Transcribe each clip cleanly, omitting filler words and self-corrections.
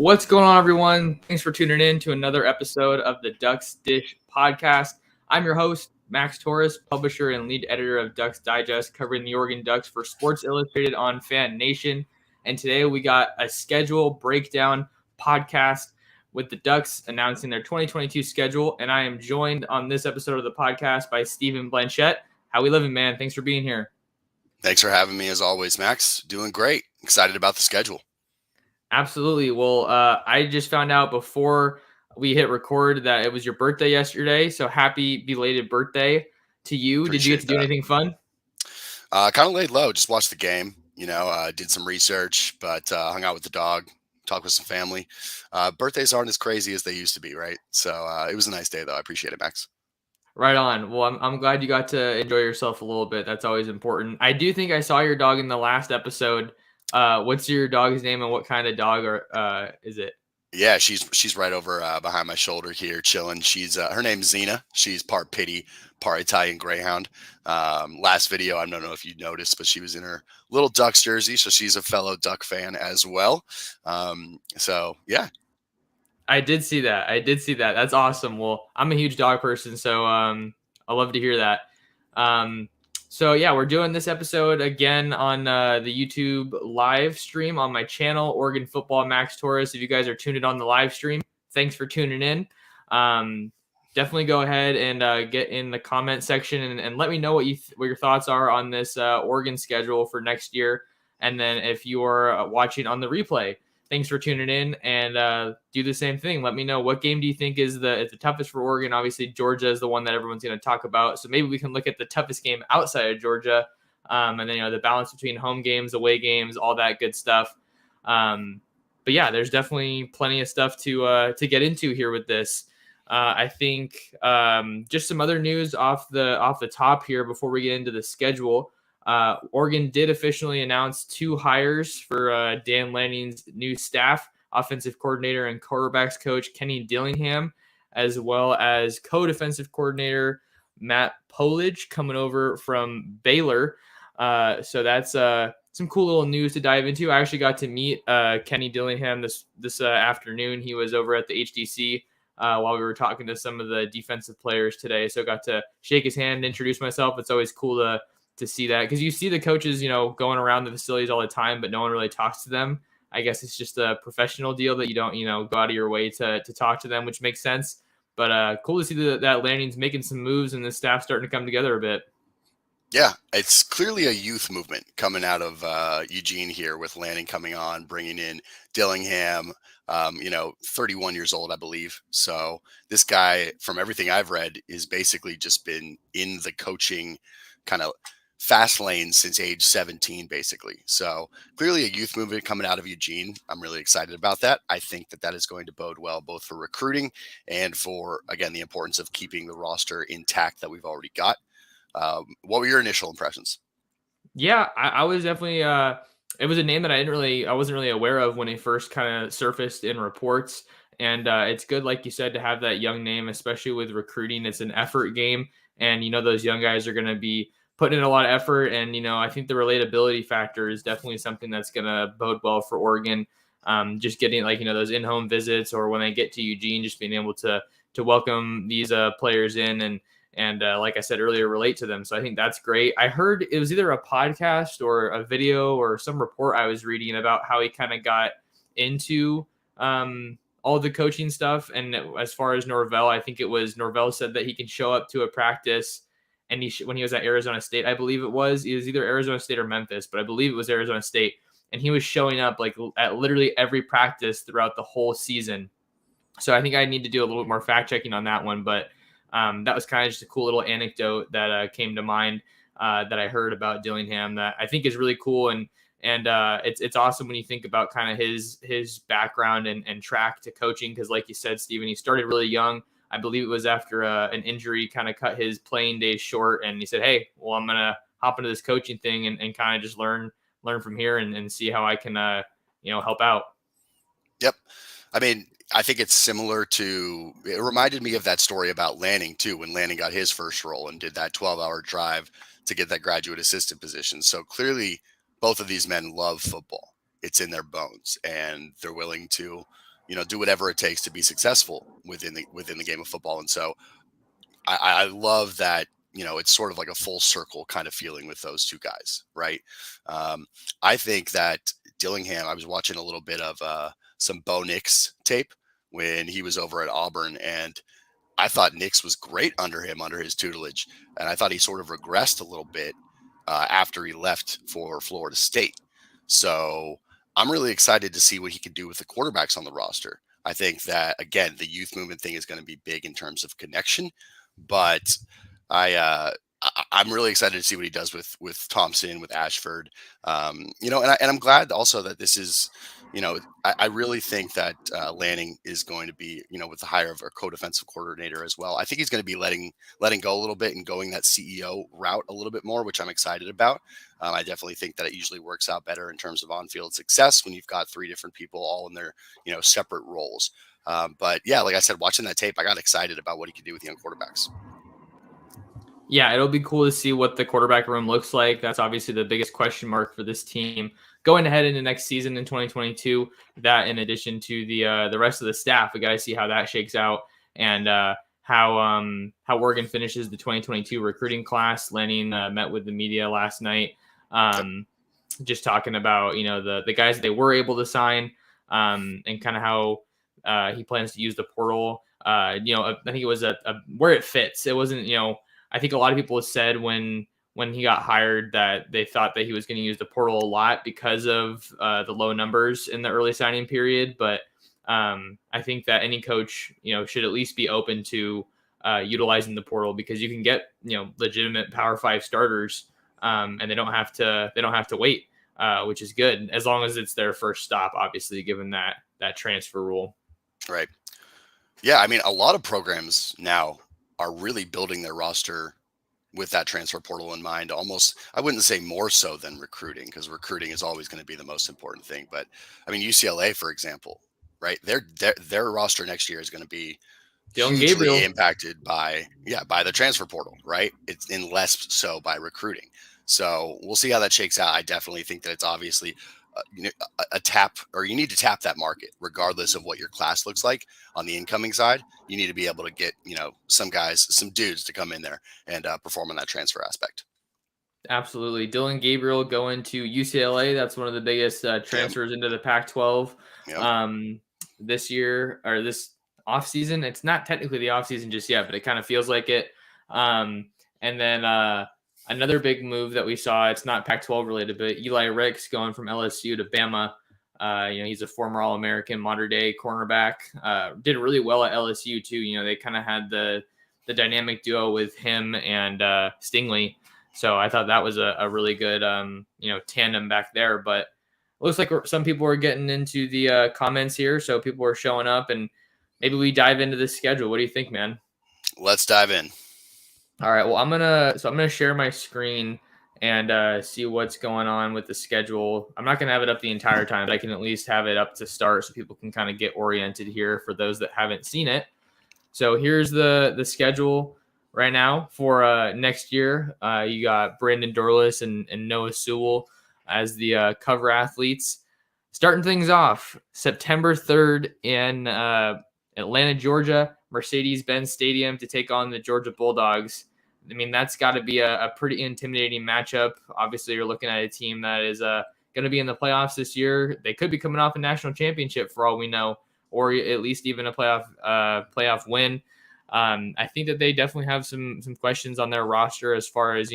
What's going on, everyone? Thanks for tuning in to another episode of the Ducks Dish podcast. I'm your host, Max Torres, publisher and lead editor of Ducks Digest, covering the Oregon Ducks for Sports Illustrated on Fan Nation. And today we got a schedule breakdown podcast with the Ducks announcing their 2022 schedule. And I am joined on this episode of the podcast by Stephen Blanchette. How we living, man? Thanks for being here. Thanks for having me as always, Max. Doing great. Excited about the schedule. Absolutely. Well, I just found out before we hit record that it was your birthday yesterday. So happy belated birthday to you. Did you get to do anything fun? Kind of laid low. Just watched the game. Did some research, but hung out with the dog, talked with some family. Birthdays aren't as crazy as they used to be, right? So it was a nice day, though. I appreciate it, Max. Right on. Well, I'm glad you got to enjoy yourself a little bit. That's always important. I do think I saw your dog in the last episode. What's your dog's name and what kind of dog is it? Yeah, she's right over behind my shoulder here, chilling. She's her name's Xena. She's part pitty, part Italian Greyhound. Last video, I don't know if you noticed, but she was in her little Ducks jersey, so she's a fellow Duck fan as well. So yeah. I did see that. That's awesome. Well, I'm a huge dog person, so I love to hear that. So yeah, we're doing this episode again on the YouTube live stream on my channel, Oregon Football Max Torres. If you guys are tuned in on the live stream, thanks for tuning in. Definitely go ahead and get in the comment section and let me know what your thoughts are on this Oregon schedule for next year. And then if you are watching on the replay, thanks for tuning in and do the same thing. Let me know, what game do you think is the toughest for Oregon? Obviously, Georgia is the one that everyone's going to talk about. So maybe we can look at the toughest game outside of Georgia, and then the balance between home games, away games, all that good stuff. But yeah, there's definitely plenty of stuff to get into here with this. I think just some other news off the top here before we get into the schedule. Oregon did officially announce 2 hires for Dan Lanning's new staff, offensive coordinator and quarterbacks coach Kenny Dillingham, as well as co-defensive coordinator Matt Polidge coming over from Baylor. So that's some cool little news to dive into. I actually got to meet Kenny Dillingham this afternoon. He was over at the HDC while we were talking to some of the defensive players today. So got to shake his hand and introduce myself. It's always cool to see that, because you see the coaches, going around the facilities all the time, but no one really talks to them. I guess it's just a professional deal that you don't, go out of your way to talk to them, which makes sense. But cool to see that Lanning's making some moves and the staff starting to come together a bit. Yeah, it's clearly a youth movement coming out of Eugene here, with Lanning coming on, bringing in Dillingham, 31 years old, I believe. So this guy, from everything I've read, is basically just been in the coaching kind of fast lane since age 17, basically. So clearly a youth movement coming out of Eugene. I'm really excited about that. I think that is going to bode well, both for recruiting and for, again, the importance of keeping the roster intact that we've already got. What were your initial impressions? Yeah, I was definitely, it was a name that I wasn't really aware of when it first kind of surfaced in reports. And it's good, like you said, to have that young name, especially with recruiting. It's an effort game. And, those young guys are going to be putting in a lot of effort. And, I think the relatability factor is definitely something that's going to bode well for Oregon. Just getting those in-home visits, or when they get to Eugene, just being able to welcome these players in and like I said earlier, relate to them. So I think that's great. I heard it was either a podcast or a video or some report I was reading about how he kind of got into all the coaching stuff. And as far as Norvell, I think it was Norvell said that he can show up to a practice, and when he was at Arizona State, I believe it was either Arizona State or Memphis, but I believe it was Arizona State. And he was showing up at literally every practice throughout the whole season. So I think I need to do a little bit more fact checking on that one. But that was kind of just a cool little anecdote that came to mind that I heard about Dillingham that I think is really cool. And it's awesome when you think about kind of his background and track to coaching. Because like you said, Steven, he started really young. I believe it was after an injury kind of cut his playing days short. And he said, hey, well, I'm going to hop into this coaching thing and kind of just learn from here and see how I can, help out. Yep. I mean, I think it's similar to, it reminded me of that story about Lanning too, when Lanning got his first role and did that 12-hour drive to get that graduate assistant position. So clearly both of these men love football. It's in their bones, and they're willing to do whatever it takes to be successful within the game of football. And so I love that. It's sort of like a full circle kind of feeling with those two guys, right? Um, I think that Dillingham. I was watching a little bit of some Bo Nix tape when he was over at Auburn, and I thought Nix was great under him, under his tutelage, and I thought he sort of regressed a little bit after he left for Florida State. So I'm really excited to see what he can do with the quarterbacks on the roster. I think that, again, the youth movement thing is going to be big in terms of connection, but I'm really excited to see what he does with Thompson, with Ashford, and I'm glad also that this is, I really think that Lanning is going to be, with the hire of our co-defensive coordinator as well. I think he's going to be letting go a little bit and going that CEO route a little bit more, which I'm excited about. I definitely think that it usually works out better in terms of on-field success when you've got three different people all in their, separate roles. But yeah, like I said, watching that tape, I got excited about what he could do with young quarterbacks. Yeah, it'll be cool to see what the quarterback room looks like. That's obviously the biggest question mark for this team going ahead into next season in 2022. That, in addition to the rest of the staff, we got to see how that shakes out, and how Oregon finishes the 2022 recruiting class. Lanning met with the media last night, just talking about the guys that they were able to sign, and kind of how he plans to use the portal. I think it was where it fits. It wasn't I think a lot of people said when he got hired that they thought that he was going to use the portal a lot because of the low numbers in the early signing period. But I think that any coach, should at least be open to utilizing the portal, because you can get, legitimate Power 5 starters, and they don't have to wait, which is good as long as it's their first stop, obviously, given that transfer rule. Right. Yeah. I mean, a lot of programs now are really building their roster with that transfer portal in mind. Almost, I wouldn't say more so than recruiting, because recruiting is always going to be the most important thing. But I mean, UCLA, for example, right? Their roster next year is going to be Dylan hugely Gabriel. impacted by the transfer portal, right? It's in less so by recruiting. So we'll see how that shakes out. I definitely think that it's obviously a tap, or you need to tap that market regardless of what your class looks like on the incoming side. You need to be able to get, some guys, some dudes to come in there and perform on that transfer aspect. Absolutely. Dylan Gabriel going to UCLA. That's one of the biggest transfers into the Pac-12 Yep. this year, or this offseason. It's not technically the offseason just yet, but it kind of feels like it. And then another big move that we saw, it's not Pac-12 related, but Eli Ricks going from LSU to Bama. He's a former All-American, modern-day cornerback. Did really well at LSU too. They kind of had the dynamic duo with him and Stingley. So I thought that was a really good, tandem back there. But it looks like some people are getting into the comments here. So people are showing up, and maybe we dive into the schedule. What do you think, man? Let's dive in. All right. Well, I'm gonna share my screen and see what's going on with the schedule. I'm not gonna have it up the entire time, but I can at least have it up to start so people can kind of get oriented here for those that haven't seen it. So here's the schedule right now for next year. You got Brandon Dorlus and Noah Sewell as the cover athletes. Starting things off, September 3rd in Atlanta, Georgia, Mercedes-Benz Stadium to take on the Georgia Bulldogs. I mean, that's got to be a pretty intimidating matchup. Obviously, you're looking at a team that is going to be in the playoffs this year. They could be coming off a national championship for all we know, or at least even a playoff win. I think that they definitely have some questions on their roster as far as,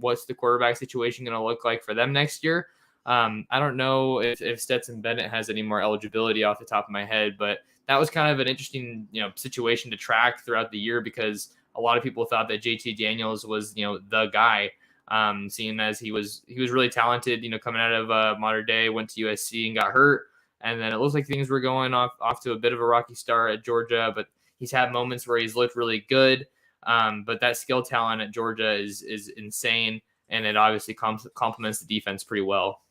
what's the quarterback situation going to look like for them next year. I don't know if Stetson Bennett has any more eligibility off the top of my head, but that was kind of an interesting, situation to track throughout the year, because a lot of people thought that JT Daniels was, the guy, seeing as he was really talented, coming out of modern day, went to USC and got hurt. And then it looks like things were going off to a bit of a rocky start at Georgia, but he's had moments where he's looked really good. But that skill talent at Georgia is insane, and it obviously complements the defense pretty well.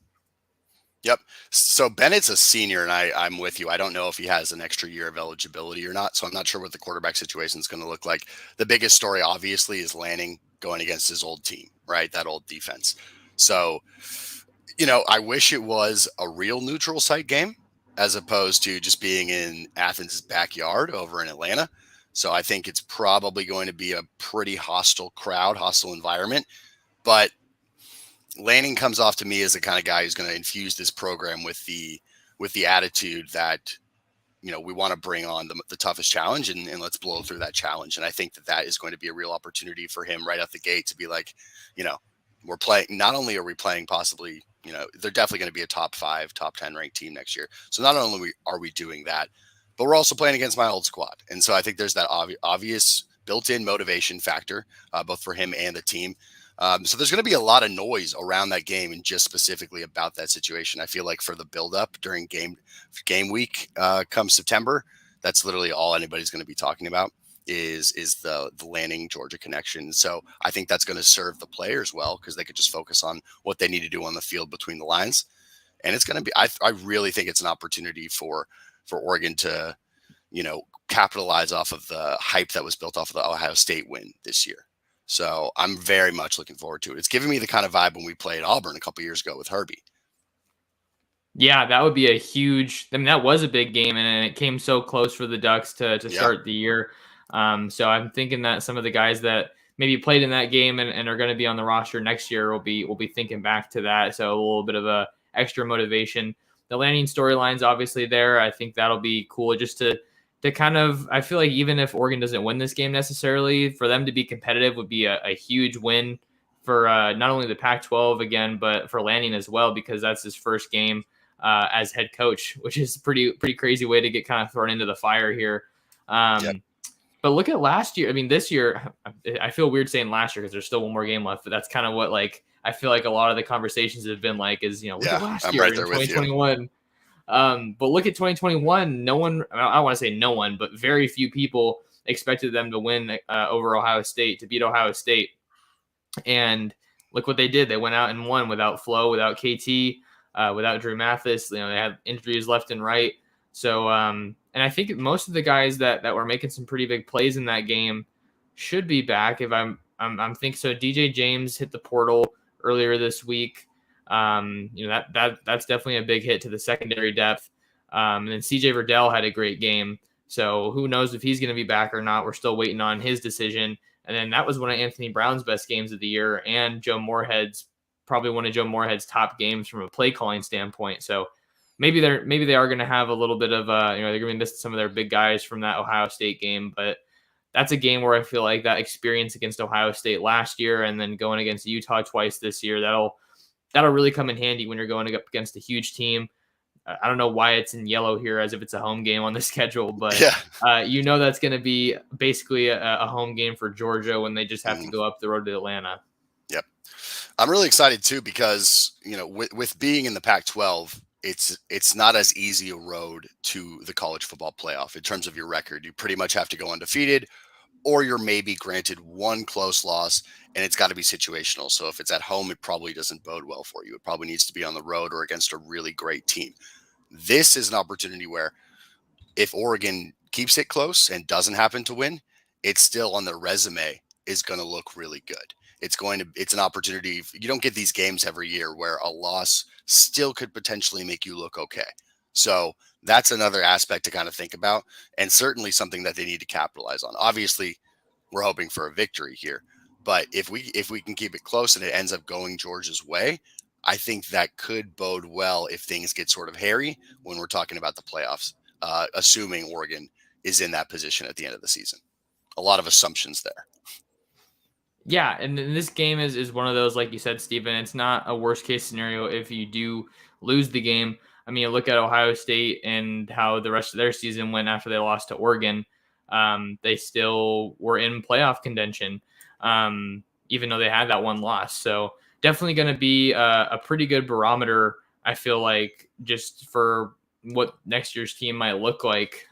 Yep. So Bennett's a senior, and I'm with you. I don't know if he has an extra year of eligibility or not, so I'm not sure what the quarterback situation is going to look like. The biggest story, obviously, is Lanning going against his old team, right? That old defense. So, I wish it was a real neutral site game, as opposed to just being in Athens' backyard over in Atlanta. So I think it's probably going to be a pretty hostile crowd, hostile environment. But Lanning comes off to me as the kind of guy who's going to infuse this program with the attitude that, you know, we want to bring on the toughest challenge, and let's blow through that challenge. And I think that is going to be a real opportunity for him right out the gate to be like, you know, we're playing, not only are we playing possibly, you know, they're definitely going to be a top 5, top 10 ranked team next year. So not only are we doing that, but we're also playing against my old squad. And so I think there's that obvious built-in motivation factor, both for him and the team. So there's going to be a lot of noise around that game and just specifically about that situation. I feel like for the build-up during game week come September, that's literally all anybody's going to be talking about is the Lanning Georgia connection. So I think that's going to serve the players well because they could just focus on what they need to do on the field between the lines. And it's going to be, I really think it's an opportunity for Oregon to, you know, capitalize off of the hype that was built off of the Ohio State win this year. So I'm very much looking forward to it. It's giving me the kind of vibe when we played Auburn a couple years ago with Herbie. Yeah, that would be a huge. I mean, that was a big game, and it came so close for the Ducks to start the year. So I'm thinking that some of the guys that maybe played in that game and are going to be on the roster next year will be thinking back to that. So a little bit of a extra motivation. The Lanning storyline's obviously there. I think that'll be cool just to kind of. I feel like even if Oregon doesn't win this game necessarily, for them to be competitive would be a huge win for not only the Pac-12 again, but for Lanning as well, because that's his first game as head coach, which is pretty crazy way to get kind of thrown into the fire here. Yep. But look at last year. I mean, this year, I feel weird saying last year because there's still one more game left, but that's kind of what, like, I feel like a lot of the conversations have been like is, you know, look at last year right in 2021. But look at 2021. No one, I don't want to say no one, but very few people expected them to win over Ohio State, to beat Ohio State. And look what they did. They went out and won without Flo, without KT, without Drew Mathis. You know, they had injuries left and right. So, and I think most of the guys that were making some pretty big plays in that game should be back. If I'm thinking so. DJ James hit the portal earlier this week. You know, that's definitely a big hit to the secondary depth. And then CJ Verdell had a great game. So who knows if he's going to be back or not? We're still waiting on his decision. And then that was one of Anthony Brown's best games of the year, and probably one of Joe Moorhead's top games from a play calling standpoint. So maybe they are going to have a little bit of you know, they're going to miss some of their big guys from that Ohio State game, but that's a game where I feel like that experience against Ohio State last year and then going against Utah twice this year, that'll really come in handy when you're going up against a huge team. I don't know why it's in yellow here as if it's a home game on the schedule, but you know that's going to be basically a home game for Georgia when they just have to go up the road to Atlanta. Yep. I'm really excited too because, you know, with being in the Pac-12, it's not as easy a road to the college football playoff in terms of your record. You pretty much have to go undefeated, or you're maybe granted one close loss, and it's got to be situational. So if it's at home, it probably doesn't bode well for you. It probably needs to be on the road or against a really great team. This is an opportunity where if Oregon keeps it close and doesn't happen to win, it's still on their resume is going to look really good. It's an opportunity. You don't get these games every year where a loss still could potentially make you look okay. So that's another aspect to kind of think about, and certainly something that they need to capitalize on. Obviously, we're hoping for a victory here, but if we can keep it close and it ends up going Georgia's way, I think that could bode well if things get sort of hairy when we're talking about the playoffs, assuming Oregon is in that position at the end of the season. A lot of assumptions there. Yeah, and this game is one of those, like you said, Stephen, it's not a worst case scenario if you do lose the game. I mean, look at Ohio State and how the rest of their season went after they lost to Oregon. They still were in playoff contention, even though they had that one loss. So definitely going to be a pretty good barometer, I feel like, just for what next year's team might look like.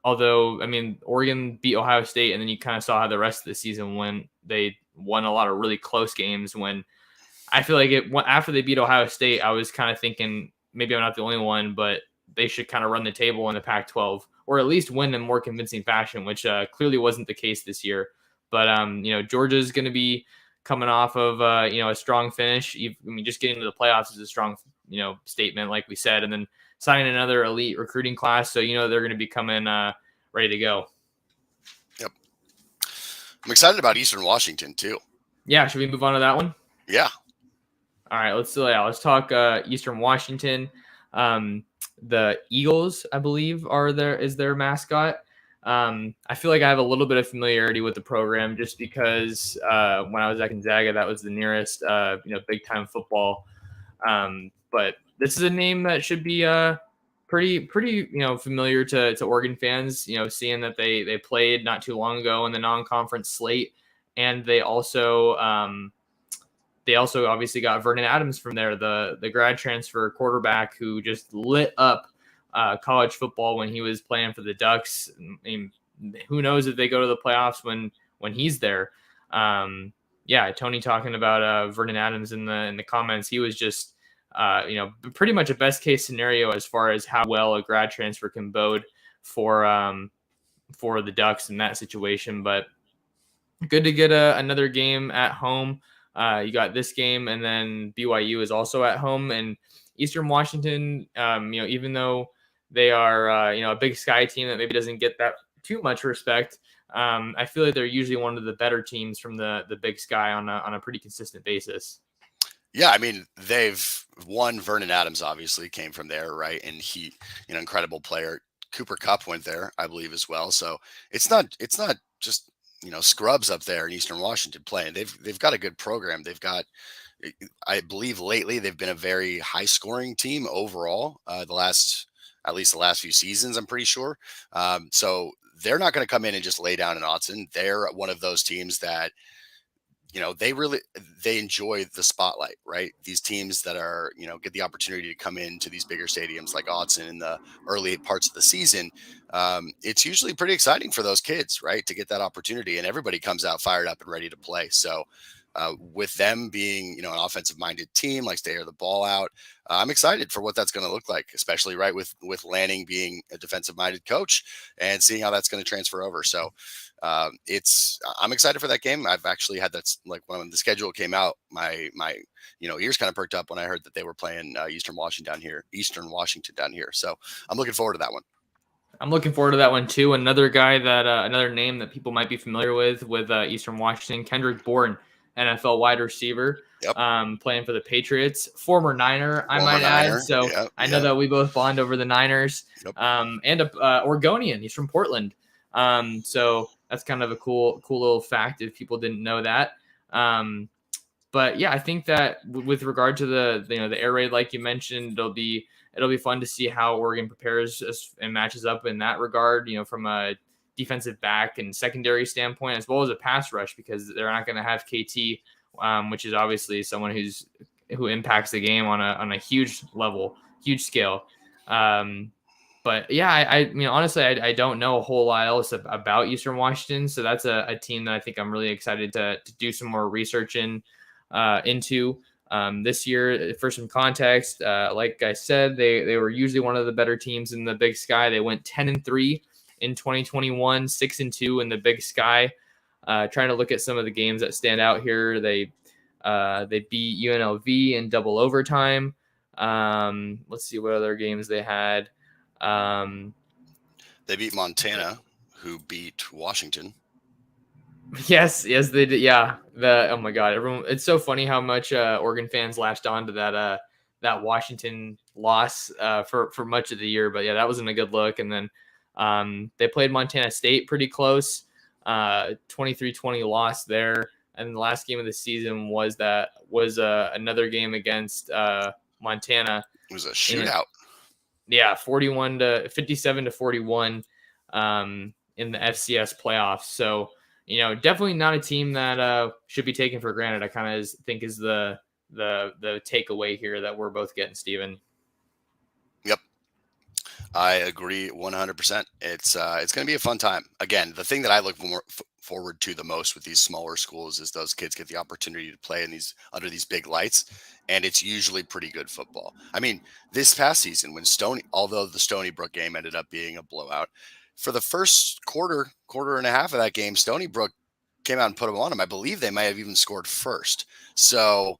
Although, I mean, Oregon beat Ohio State, and then you kind of saw how the rest of the season went. They won a lot of really close games. When I feel like after they beat Ohio State, I was kind of thinking maybe I'm not the only one, but they should kind of run the table in the Pac-12 or at least win in more convincing fashion, which clearly wasn't the case this year. But you know, Georgia's going to be coming off of you know, a strong finish. I mean, just getting to the playoffs is a strong, you know, statement, like we said, and then signing another elite recruiting class, so they're going to be coming ready to go. Yep. I'm excited about Eastern Washington too. Yeah, should we move on to that one? Yeah. All right, let's talk Eastern Washington. The Eagles, I believe, is their mascot. I feel like I have a little bit of familiarity with the program just because when I was at Gonzaga, that was the nearest big time football. But this is a name that should be pretty familiar to Oregon fans. Seeing that they played not too long ago in the non-conference slate, and they also obviously got Vernon Adams from there, the grad transfer quarterback who just lit up college football when he was playing for the Ducks. I mean, who knows if they go to the playoffs when he's there. Tony talking about Vernon Adams in the comments. He was just pretty much a best case scenario as far as how well a grad transfer can bode for the Ducks in that situation. But good to get another game at home. You got this game, and then BYU is also at home. And Eastern Washington, even though they are a Big Sky team that maybe doesn't get that too much respect, I feel like they're usually one of the better teams from the Big Sky on a pretty consistent basis. Yeah, I mean, they've won. Vernon Adams obviously came from there, right? And he, incredible player. Cooper Kupp went there, I believe, as well. So it's not just scrubs up there in Eastern Washington playing. They've got a good program. They've got, I believe, lately they've been a very high scoring team overall. At least the last few seasons, I'm pretty sure. So they're not going to come in and just lay down in Autzen. They're one of those teams that they enjoy the spotlight, right? These teams that are, get the opportunity to come into these bigger stadiums like Autzen in the early parts of the season. It's usually pretty exciting for those kids, right? To get that opportunity, and everybody comes out fired up and ready to play. So with them being, an offensive minded team, likes to air the ball out, I'm excited for what that's going to look like, especially right with Lanning being a defensive minded coach and seeing how that's going to transfer over. So I'm excited for that game. I've actually had that, like, when the schedule came out, my ears kind of perked up when I heard that they were playing Eastern Washington down here. So I'm looking forward to that one. I'm looking forward to that one too. Another guy another name that people might be familiar with Eastern Washington, Kendrick Bourne, NFL wide receiver, Yep. Playing for the Patriots, former Niner, I might add. So yep. I know that we both bond over the Niners, Yep. And a Oregonian. He's from Portland. So that's kind of a cool little fact if people didn't know that. But yeah, I think that with regard to the air raid, like you mentioned, it'll be fun to see how Oregon prepares and matches up in that regard, from a defensive back and secondary standpoint, as well as a pass rush, because they're not going to have KT, which is obviously someone who impacts the game on a huge level, huge scale. But yeah, I mean, honestly, I don't know a whole lot else about Eastern Washington. So that's a team that I think I'm really excited to do some more research into. This year, for some context, like I said, they were usually one of the better teams in the Big Sky. They went 10-3 in 2021, 6-2 in the Big Sky. Trying to look at some of the games that stand out here. They beat UNLV in double overtime. Let's see what other games they had. They beat Montana, who beat Washington. Yes, they did. Yeah. Oh my God, everyone! It's so funny how much Oregon fans latched on to that Washington loss for much of the year. But yeah, that wasn't a good look. And then they played Montana State pretty close, 23-20 loss there. And the last game of the season was another game against Montana. It was a shootout. 57-41 in the FCS playoffs. So, definitely not a team that should be taken for granted. I kind of think is the takeaway here that we're both getting, Steven. Yep. I agree 100%. It's going to be a fun time. Again, the thing that I look forward to the most with these smaller schools is those kids get the opportunity to play under these big lights, and it's usually pretty good football. I mean, this past season when although the Stony Brook game ended up being a blowout, for the first quarter and a half of that game, Stony Brook came out and put them on them. I believe they might have even scored first. So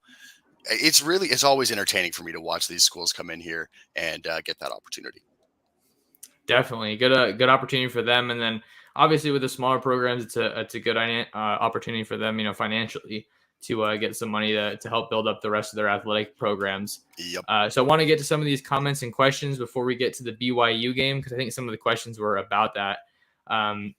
it's always entertaining for me to watch these schools come in here and get that opportunity. Definitely good opportunity for them, and then obviously with the smaller programs, it's a good opportunity for them, financially to get some money to help build up the rest of their athletic programs. Yep. So I want to get to some of these comments and questions before we get to the BYU game, because I think some of the questions were about that.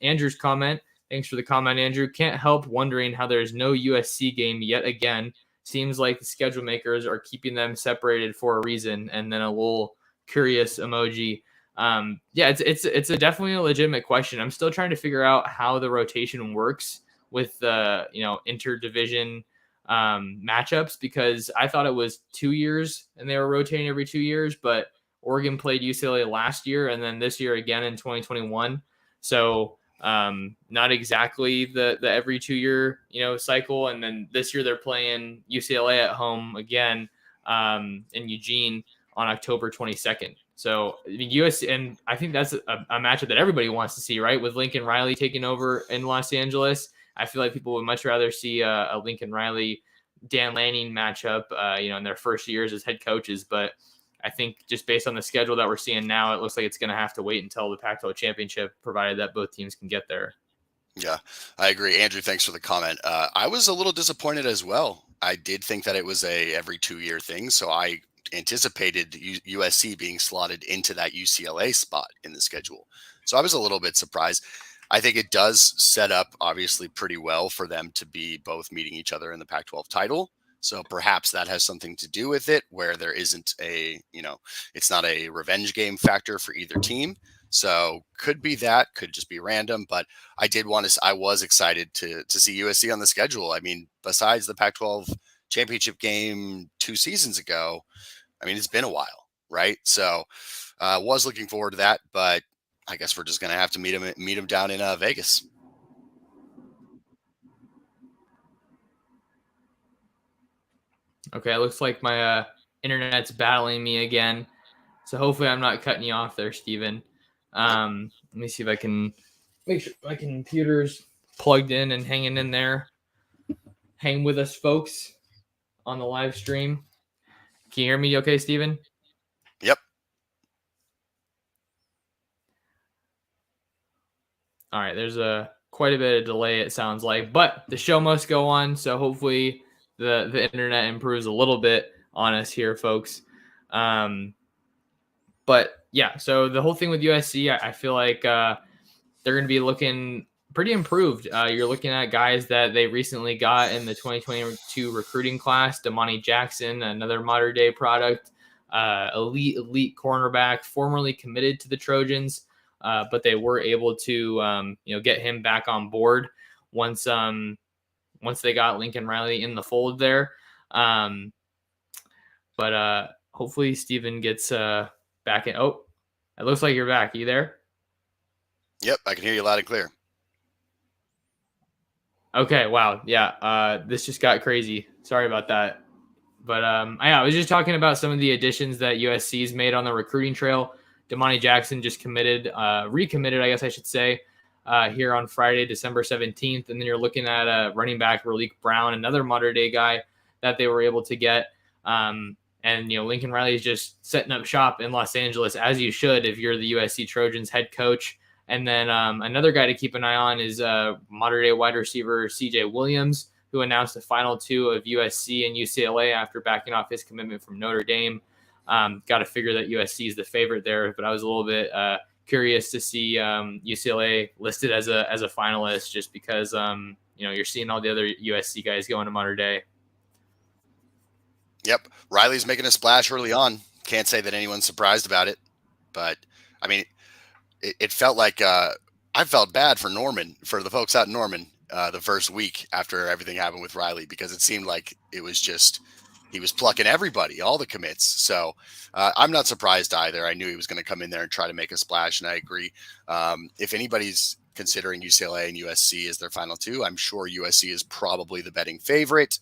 Andrew's comment. Thanks for the comment, Andrew. Can't help wondering how there's no USC game yet again. Seems like the schedule makers are keeping them separated for a reason. And then a little curious emoji. Yeah, it's a definitely a legitimate question. I'm still trying to figure out how the rotation works with the interdivision matchups, because I thought it was 2 years and they were rotating every 2 years, but Oregon played UCLA last year and then this year again in 2021. So not exactly the every 2 year cycle, and then this year they're playing UCLA at home again in Eugene on October 22nd. So USC, and I think that's a matchup that everybody wants to see, right? With Lincoln Riley taking over in Los Angeles, I feel like people would much rather see a Lincoln Riley Dan Lanning matchup, in their first years as head coaches. But I think just based on the schedule that we're seeing now, it looks like it's going to have to wait until the Pac-12 championship, provided that both teams can get there. Yeah, I agree. Andrew, thanks for the comment. I was a little disappointed as well. I did think that it was a every 2 year thing, so I anticipated USC being slotted into that UCLA spot in the schedule. So I was a little bit surprised. I think it does set up obviously pretty well for them to be both meeting each other in the Pac-12 title. So perhaps that has something to do with it, where there isn't it's not a revenge game factor for either team. So could be that, could just be random, but I was excited to see USC on the schedule. I mean, besides the Pac-12 championship game 2 seasons ago, I mean, it's been a while, right? So was looking forward to that, but I guess we're just going to have to meet him down in Vegas. Okay, it looks like my internet's battling me again. So hopefully I'm not cutting you off there, Steven. Let me see if I can make sure my computer's plugged in and hanging in there. Hang with us, folks, on the live stream. Can you hear me okay, Steven? Yep. All right, there's quite a bit of delay, it sounds like, but the show must go on, so hopefully the internet improves a little bit on us here, folks. But yeah, so the whole thing with USC, I feel like they're going to be looking pretty improved. You're looking at guys that they recently got in the 2022 recruiting class. Damani Jackson, another modern day product, elite cornerback, formerly committed to the Trojans, but they were able to get him back on board once they got Lincoln Riley in the fold there. But hopefully Steven gets back in. Oh, it looks like you're back. Are you there? Yep, I can hear you loud and clear. Okay, wow. Yeah, this just got crazy. Sorry about that. But I was just talking about some of the additions that USC's made on the recruiting trail. Damani Jackson just recommitted, I guess I should say, here on Friday, December 17th. And then you're looking at running back Raleek Brown, another modern day guy that they were able to get. And Lincoln Riley is just setting up shop in Los Angeles, as you should if you're the USC Trojans head coach. And then another guy to keep an eye on is modern day wide receiver CJ Williams, who announced the final 2 of USC and UCLA after backing off his commitment from Notre Dame. Got to figure that USC is the favorite there, but I was a little bit curious to see UCLA listed as a finalist, just because you're seeing all the other USC guys going to modern day. Yep, Riley's making a splash early on. Can't say that anyone's surprised about it, but I mean, it felt like I felt bad for the folks out in Norman the first week after everything happened with Riley, because it seemed like it was just he was plucking everybody, all the commits. So I'm not surprised either. I knew he was going to come in there and try to make a splash, and I agree. If anybody's considering UCLA and USC as their final 2, I'm sure USC is probably the betting favorite.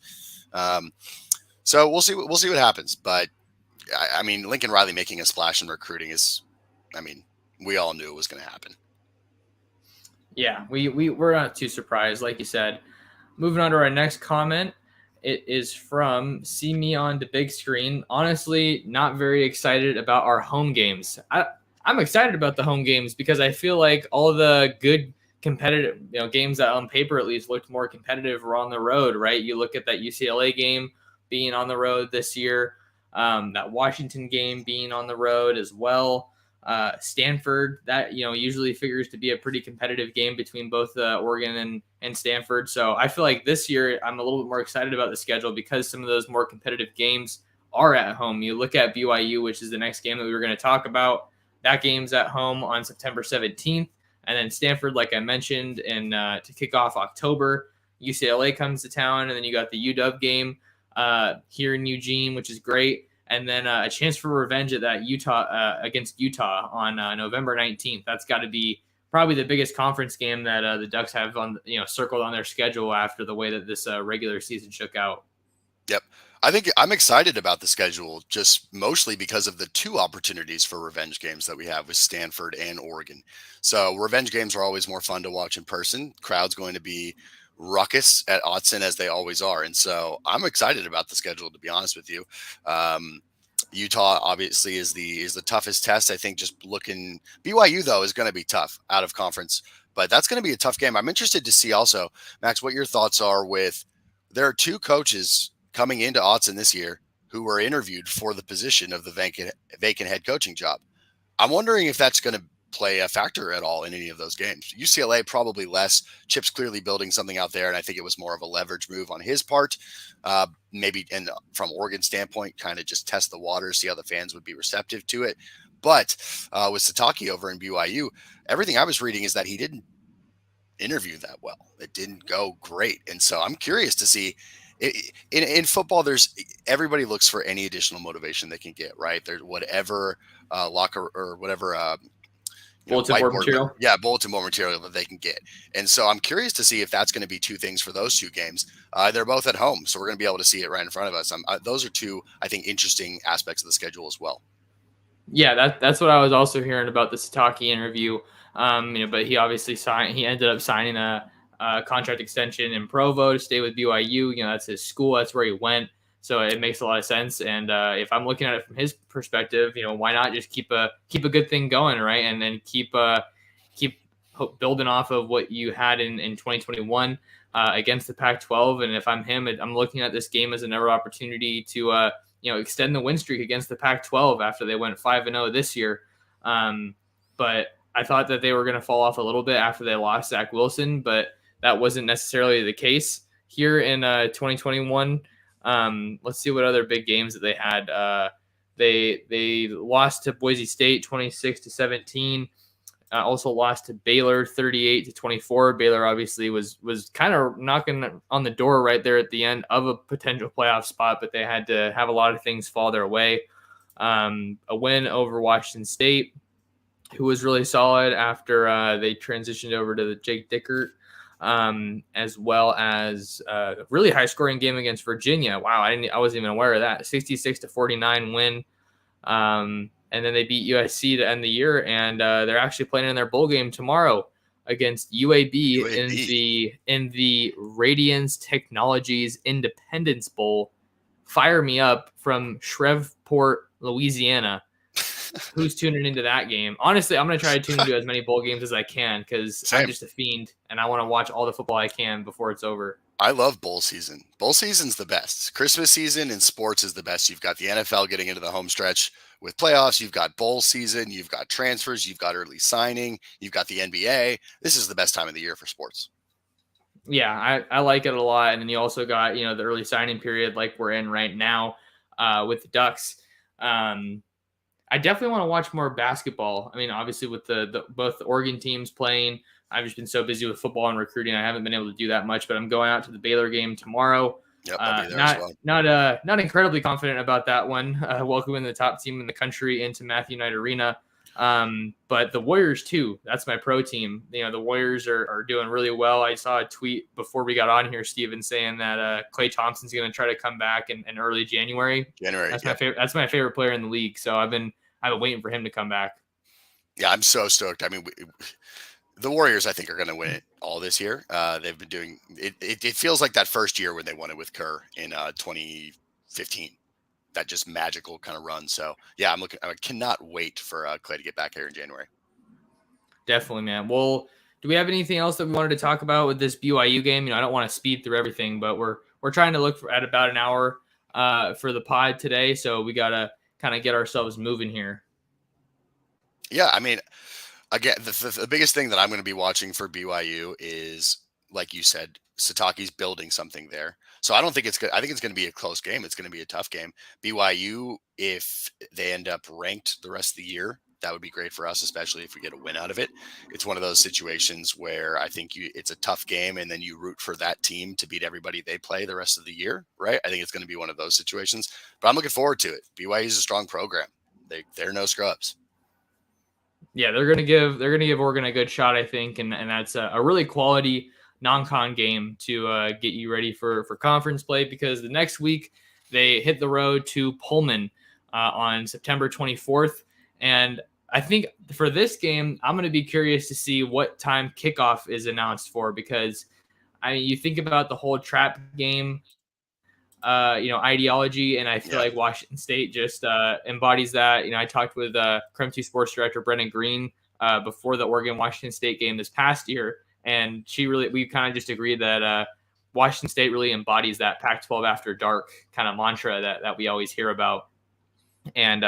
So we'll see what happens. But I mean, Lincoln Riley making a splash in recruiting is, I mean, we all knew it was going to happen. Yeah, we're not too surprised, like you said. Moving on to our next comment. It is from See Me on the Big Screen. Honestly, not very excited about our home games. I'm excited about the home games because I feel like all the good competitive, games that on paper at least looked more competitive were on the road, right? You look at that UCLA game being on the road this year, that Washington game being on the road as well. Stanford, that usually figures to be a pretty competitive game between both Oregon and Stanford. So I feel like this year I'm a little bit more excited about the schedule because some of those more competitive games are at home. You look at BYU, which is the next game that we were going to talk about. That game's at home on September 17th, and then Stanford, like I mentioned, and to kick off October, UCLA comes to town, and then you got the UW game here in Eugene, which is great. And then a chance for revenge at that Utah against Utah on November 19th. That's got to be probably the biggest conference game that the Ducks have on circled on their schedule after the way that this regular season shook out. Yep. I think I'm excited about the schedule just mostly because of the two opportunities for revenge games that we have with Stanford and Oregon. So revenge games are always more fun to watch in person. Crowd's going to be ruckus at Autzen as they always are. And so I'm excited about the schedule, to be honest with you. Utah obviously is the toughest test. I think just looking BYU though is going to be tough out of conference, but that's going to be a tough game. I'm interested to see also, Max, what your thoughts are with there are two coaches coming into Autzen this year who were interviewed for the position of the vacant head coaching job. I'm wondering if that's going to play a factor at all in any of those games. UCLA probably less. Chip's clearly building something out there, and I think it was more of a leverage move on his part. Maybe and from Oregon standpoint, kind of just test the water, see how the fans would be receptive to it. But with Sataki over in BYU, everything I was reading is that he didn't interview that well. It didn't go great, and so I'm curious to see. In football, there's everybody looks for any additional motivation they can get. Right, there's whatever locker or whatever. Bulletin board material. Bulletin board material that they can get. And so I'm curious to see if that's going to be two things for those two games. They're both at home, so we're going to be able to see it right in front of us. Those are two, I think, interesting aspects of the schedule as well. Yeah, that's what I was also hearing about the Sataki interview. But he obviously he ended up signing a contract extension in Provo to stay with BYU. That's his school. That's where he went. So it makes a lot of sense. And if I'm looking at it from his perspective, why not just keep a good thing going, right? And then keep building off of what you had in 2021 against the Pac-12. And if I'm him, I'm looking at this game as another opportunity to extend the win streak against the Pac-12 after they went 5-0 this year. But I thought that they were going to fall off a little bit after they lost Zach Wilson, but that wasn't necessarily the case here in 2021. Let's see what other big games that they had. They lost to Boise State 26-17. Also lost to Baylor 38-24. Baylor obviously was kind of knocking on the door right there at the end of a potential playoff spot, but they had to have a lot of things fall their way. A win over Washington State, who was really solid after they transitioned over to the Jake Dickert. As well as a really high scoring game against Virginia. Wow, I wasn't even aware of that. 66-49 win. And then they beat USC to end the year, and they're actually playing in their bowl game tomorrow against UAB. in the Radiance Technologies Independence Bowl. Fire me up from Shreveport, Louisiana. Who's tuning into that game? Honestly, I'm going to try to tune into as many bowl games as I can because I'm just a fiend and I want to watch all the football I can before it's over. I love bowl season. Bowl season's the best. Christmas season in sports is the best. You've got the NFL getting into the home stretch with playoffs. You've got bowl season. You've got transfers. You've got early signing. You've got the NBA. This is the best time of the year for sports. Yeah, I like it a lot. And then you also got, the early signing period like we're in right now with the Ducks. I definitely want to watch more basketball. I mean, obviously with the both the Oregon teams playing, I've just been so busy with football and recruiting. I haven't been able to do that much, but I'm going out to the Baylor game tomorrow. Yep, I'll be there as well. Not incredibly confident about that one. Welcoming the top team in the country into Matthew Knight Arena. But the Warriors too, that's my pro team. The Warriors are doing really well. I saw a tweet before we got on here, Steven, saying that Klay Thompson's going to try to come back in early January. That's my favorite. That's my favorite player in the league. So I've been waiting for him to come back. Yeah, I'm so stoked. I mean, The Warriors, I think, are going to win it all this year. They've been doing it. It feels like that first year when they won it with Kerr in 2015. That just magical kind of run. So yeah, I'm looking. I cannot wait for Clay to get back here in January. Definitely, man. Well, do we have anything else that we wanted to talk about with this BYU game? I don't want to speed through everything, but we're trying to look at about an hour for the pod today, so we gotta kind of get ourselves moving here. Yeah, I mean, again, the biggest thing that I'm going to be watching for BYU is, like you said, Sataki's building something there. So I don't think it's good. I think it's going to be a close game. It's going to be a tough game. BYU, if they end up ranked the rest of the year, that would be great for us, especially if we get a win out of it. It's one of those situations where I think it's a tough game, and then you root for that team to beat everybody they play the rest of the year, right? I think it's going to be one of those situations. But I'm looking forward to it. BYU is a strong program. They're no scrubs. Yeah, they're gonna give Oregon a good shot, I think, and that's a really quality non-con game to get you ready for conference play, because the next week they hit the road to Pullman on September 24th, and I think for this game I'm going to be curious to see what time kickoff is announced for, because you think about the whole trap game ideology, and I feel like Washington State just embodies that. I talked with Crim 2 sports director Brennan Green before the Oregon-Washington State game this past year, and we kind of just agreed that Washington State really embodies that Pac-12 after dark kind of mantra that we always hear about. And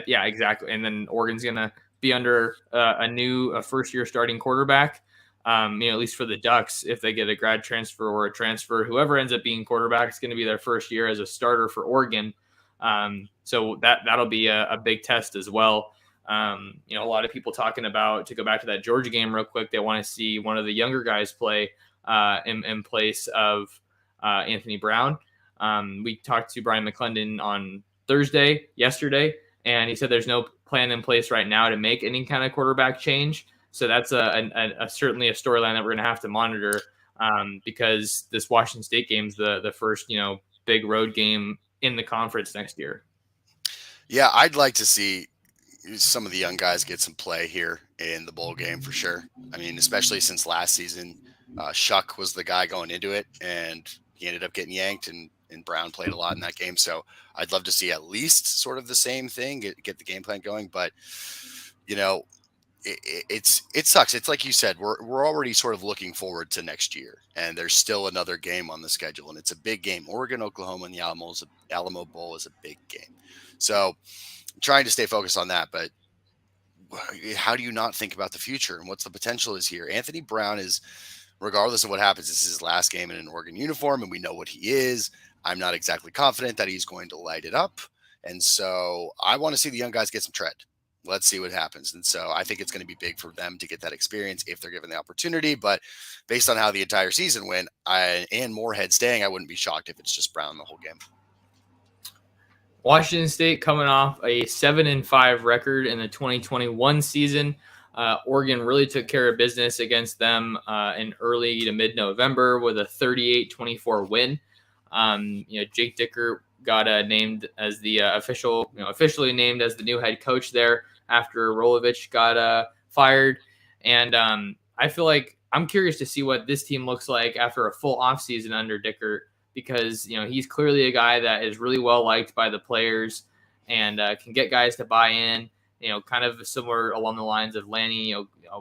yeah, exactly. And then Oregon's going to be under a new first-year starting quarterback. At least for the Ducks, if they get a grad transfer or a transfer, whoever ends up being quarterback is going to be their first year as a starter for Oregon. So that'll be a big test as well. A lot of people talking about, to go back to that Georgia game real quick, they want to see one of the younger guys play in place of Anthony Brown. We talked to Brian McClendon on yesterday, and he said there's no plan in place right now to make any kind of quarterback change. So that's certainly a storyline that we're going to have to monitor, because this Washington State game is the first big road game in the conference next year. Yeah, I'd like to see some of the young guys get some play here in the bowl game for sure. I mean, especially since last season, Shuck was the guy going into it, and he ended up getting yanked, and Brown played a lot in that game. So I'd love to see at least sort of the same thing, get the game plan going. But it sucks. It's like you said, we're already sort of looking forward to next year, and there's still another game on the schedule, and it's a big game. Oregon, Oklahoma, and the Alamo Bowl is a big game. So I'm trying to stay focused on that, but how do you not think about the future and what's the potential is here? Anthony Brown is, regardless of what happens, this is his last game in an Oregon uniform, and we know what he is. I'm not exactly confident that he's going to light it up. And so I want to see the young guys get some tread. Let's see what happens. And so I think it's going to be big for them to get that experience if they're given the opportunity. But based on how the entire season went, and Moorhead staying, I wouldn't be shocked if it's just Brown the whole game. Washington State coming off a 7-5 record in the 2021 season. Oregon really took care of business against them in early to mid-November with a 38-24 win. Jake Dicker got named as the officially named as the new head coach there after Rolovich got fired. And I feel like I'm curious to see what this team looks like after a full offseason under Dicker, because he's clearly a guy that is really well liked by the players and can get guys to buy in. Kind of similar along the lines of Lanny.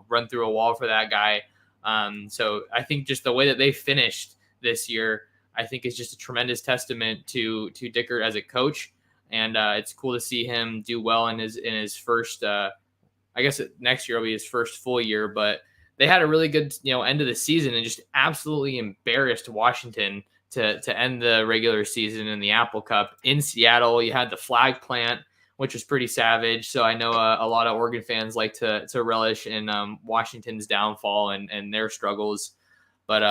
Run through a wall for that guy. So I think just the way that they finished this year, I think is just a tremendous testament to Dicker as a coach, and it's cool to see him do well in his first. I guess next year will be his first full year, but they had a really good end of the season and just absolutely embarrassed Washington to end the regular season in the Apple Cup in Seattle. You had the flag plant, which was pretty savage. So I know a lot of Oregon fans like to relish in Washington's downfall and their struggles, but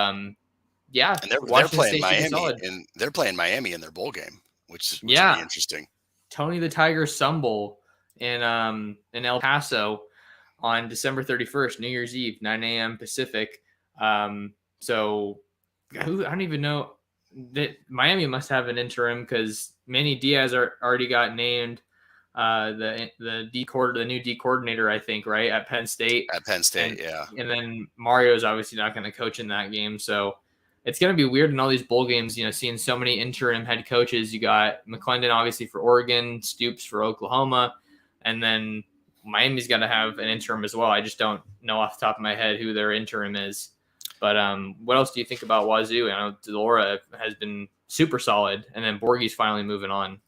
yeah, and they're playing Miami, and they're playing Miami in their bowl game, which would be interesting. Tony the Tiger Sun Bowl in El Paso on December 31st, New Year's Eve, 9 a.m. Pacific. So I don't even know that Miami must have an interim, because Manny Diaz already got named the new D coordinator, I think, right, at Penn State, At Penn and State. Yeah. and then Mario's obviously not going to coach in that game, so it's going to be weird in all these bowl games. Seeing so many interim head coaches. You got McClendon obviously for Oregon, Stoops for Oklahoma, and then Miami's got to have an interim as well. I just don't know off the top of my head who their interim is. But what else do you think about Wazoo? I know Delora has been super solid, and then Borgie's finally moving on.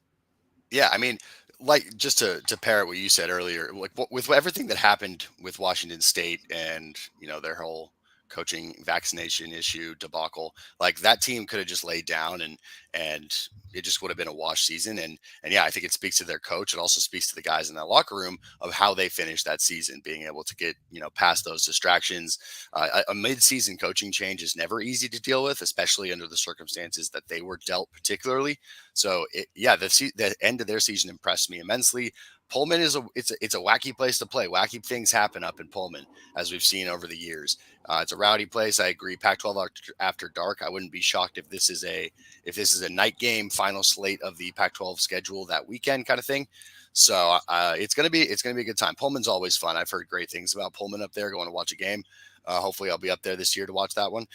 Yeah, I mean, like just to parrot what you said earlier, like with everything that happened with Washington State and their whole coaching vaccination issue debacle, like that team could have just laid down and it just would have been a wash season. And yeah, I think it speaks to their coach. It also speaks to the guys in that locker room of how they finished that season, being able to get past those distractions. A mid-season coaching change is never easy to deal with, especially under the circumstances that they were dealt, particularly. So the end of their season impressed me immensely. Pullman it's a wacky place to play. Wacky things happen up in Pullman, as we've seen over the years. It's a rowdy place. I agree. Pac-12 after dark. I wouldn't be shocked if this is a night game, final slate of the Pac-12 schedule that weekend kind of thing. So it's gonna be a good time. Pullman's always fun. I've heard great things about Pullman up there. Going to watch a game. Hopefully, I'll be up there this year to watch that one.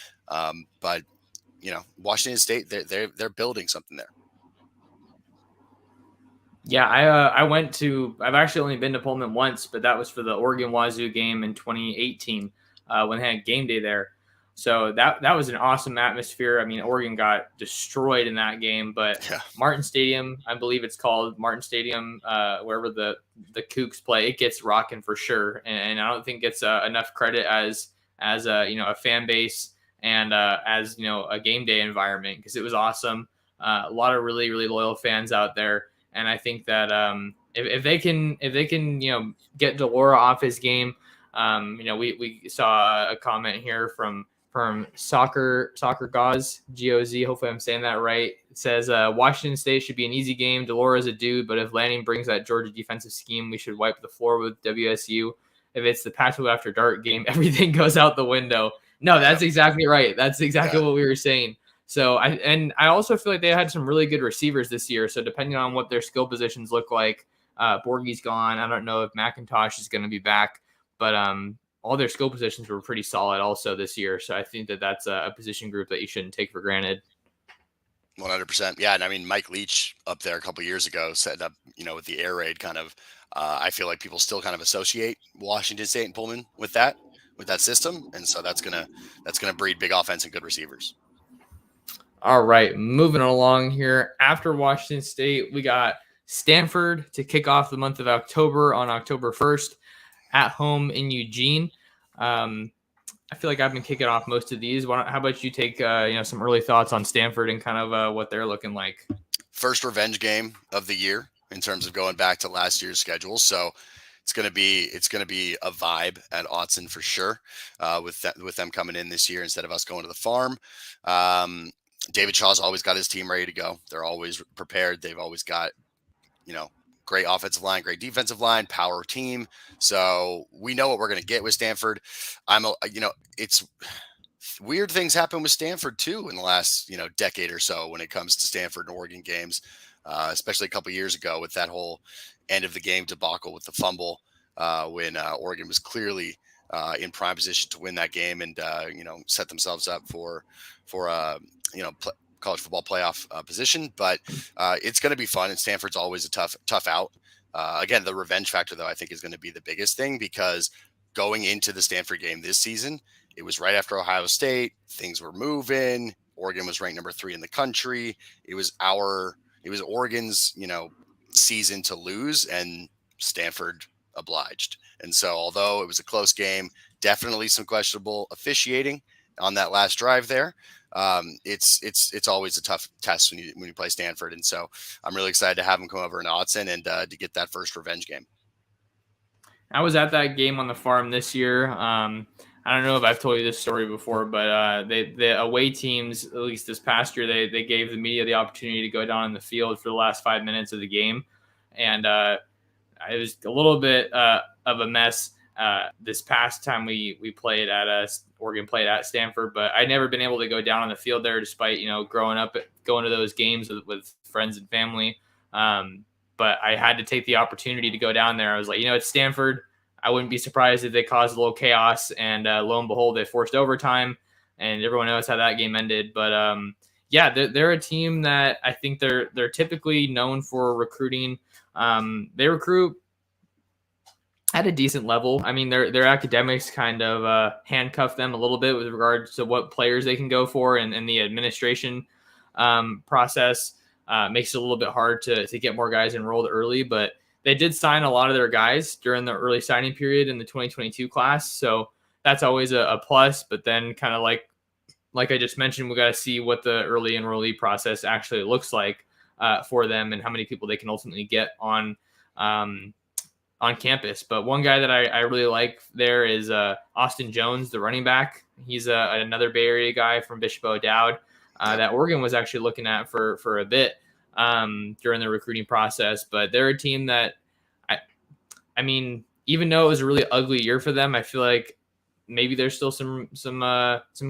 But Washington State, they're building something there. Yeah, I've actually only been to Pullman once, but that was for the Oregon Wazoo game in 2018 when they had game day there. So that was an awesome atmosphere. I mean, Oregon got destroyed in that game, but Yeah. Martin Stadium, I believe it's called Martin Stadium, wherever the Cougs play, it gets rocking for sure. And I don't think it's enough credit as a fan base and as a game day environment, because it was awesome. A lot of really really loyal fans out there. And I think that if they can get Delora off his game, we saw a comment here from soccer Gauze GOZ. Hopefully I'm saying that right. It says Washington State should be an easy game. Delora's a dude, but if Lanning brings that Georgia defensive scheme, we should wipe the floor with WSU. If it's the Pac-12 after dark game, everything goes out the window. No, that's exactly right. That's exactly what we were saying. So I also feel like they had some really good receivers this year. So depending on what their skill positions look like, Borgie's gone. I don't know if McIntosh is going to be back, but all their skill positions were pretty solid also this year. So I think that that's a position group that you shouldn't take for granted. 100%. Yeah. And I mean, Mike Leach up there a couple of years ago set up, with the air raid kind of, I feel like people still kind of associate Washington State and Pullman with that system. And so that's going to breed big offense and good receivers. All right, moving along here. After Washington State, we got Stanford to kick off the month of October on October 1st at home in Eugene. I feel like I've been kicking off most of these. How about you take some early thoughts on Stanford and kind of what they're looking like? First revenge game of the year in terms of going back to last year's schedule. So it's going to be a vibe at Autzen for sure, with them coming in this year instead of us going to the farm. David Shaw's always got his team ready to go. They're always prepared. They've always got, great offensive line, great defensive line, power team. So we know what we're going to get with Stanford. It's weird things happen with Stanford too in the last, decade or so when it comes to Stanford and Oregon games, especially a couple of years ago with that whole end of the game debacle with the fumble when Oregon was clearly in prime position to win that game and set themselves up for college football playoff position. But it's going to be fun, and Stanford's always a tough out. Again, the revenge factor though I think is going to be the biggest thing, because going into the Stanford game this season, it was right after Ohio State. Things were moving. Oregon was ranked number 3 in the country. It was Oregon's season to lose, and Stanford obliged. And so although it was a close game, definitely some questionable officiating on that last drive there. It's always a tough test when you play Stanford. And so I'm really excited to have them come over in Autzen and to get that first revenge game. I was at that game on the farm this year. I don't know if I've told you this story before, but the away teams, at least this past year, they gave the media the opportunity to go down in the field for the last 5 minutes of the game. And it was a little bit of a mess this past time we played Oregon played at Stanford, but I'd never been able to go down on the field there despite, growing up going to those games with friends and family. but I had to take the opportunity to go down there. I was like, it's Stanford. I wouldn't be surprised if they caused a little chaos, and lo and behold, they forced overtime, and everyone knows how that game ended. But yeah, they're a team that I think they're typically known for recruiting. They recruit at a decent level. I mean, their academics kind of handcuff them a little bit with regards to what players they can go for, and the administration process makes it a little bit hard to get more guys enrolled early. But they did sign a lot of their guys during the early signing period in the 2022 class, so that's always a plus. But then, kind of like I just mentioned, we got to see what the early enrollee process actually looks like for them, and how many people they can ultimately get on campus. But one guy that I really like there is Austin Jones, the running back. He's another Bay Area guy from Bishop O'Dowd that Oregon was actually looking at for a bit during the recruiting process. But they're a team that, I mean, even though it was a really ugly year for them, I feel like maybe there's still some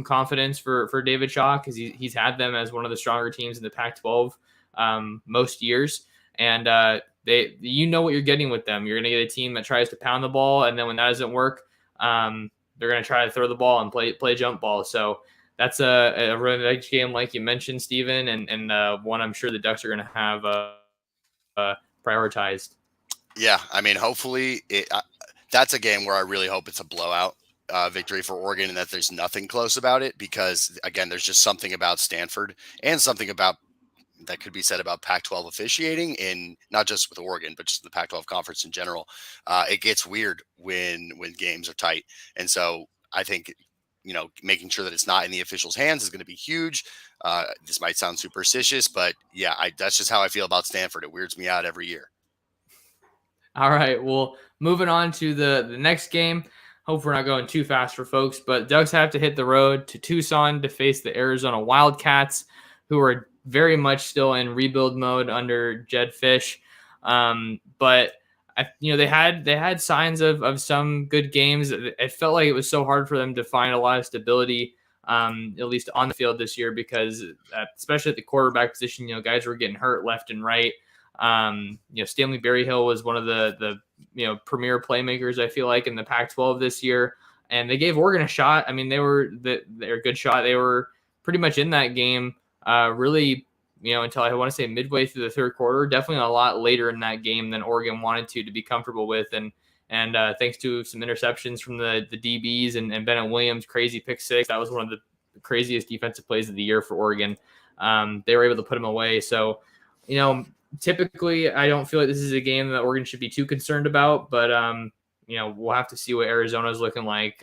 confidence for David Shaw, because he's had them as one of the stronger teams in the Pac-12 most years. And what you're getting with them. You're going to get a team that tries to pound the ball, and then when that doesn't work, they're going to try to throw the ball and play jump ball. So that's a revenge game, like you mentioned, Steven, and one I'm sure the Ducks are going to have prioritized. Yeah, I mean, hopefully that's a game where I really hope it's a blowout victory for Oregon, and that there's nothing close about it, because again, there's just something about Stanford and something about that could be said about Pac-12 officiating, in not just with Oregon, but just the Pac-12 conference in general. It gets weird when games are tight. And so I think, making sure that it's not in the officials' hands is going to be huge. This might sound superstitious, but yeah, that's just how I feel about Stanford. It weirds me out every year. All right. Well, moving on to the next game. Hope we're not going too fast for folks, but Ducks have to hit the road to Tucson to face the Arizona Wildcats, who are very much still in rebuild mode under Jed Fish. But they had signs of some good games. It felt like it was so hard for them to find a lot of stability, at least on the field this year, because especially at the quarterback position, guys were getting hurt left and right. Stanley Berryhill was one of the premier playmakers, I feel like, in the Pac-12 this year, and they gave Oregon a shot. I mean, they're a good shot. They were pretty much in that game, really, until I want to say midway through the third quarter. Definitely a lot later in that game than Oregon wanted to be comfortable with, and thanks to some interceptions from the DBs and Bennett Williams' crazy pick six, that was one of the craziest defensive plays of the year for Oregon. They were able to put him away. So, typically, I don't feel like this is a game that Oregon should be too concerned about, but we'll have to see what Arizona is looking like,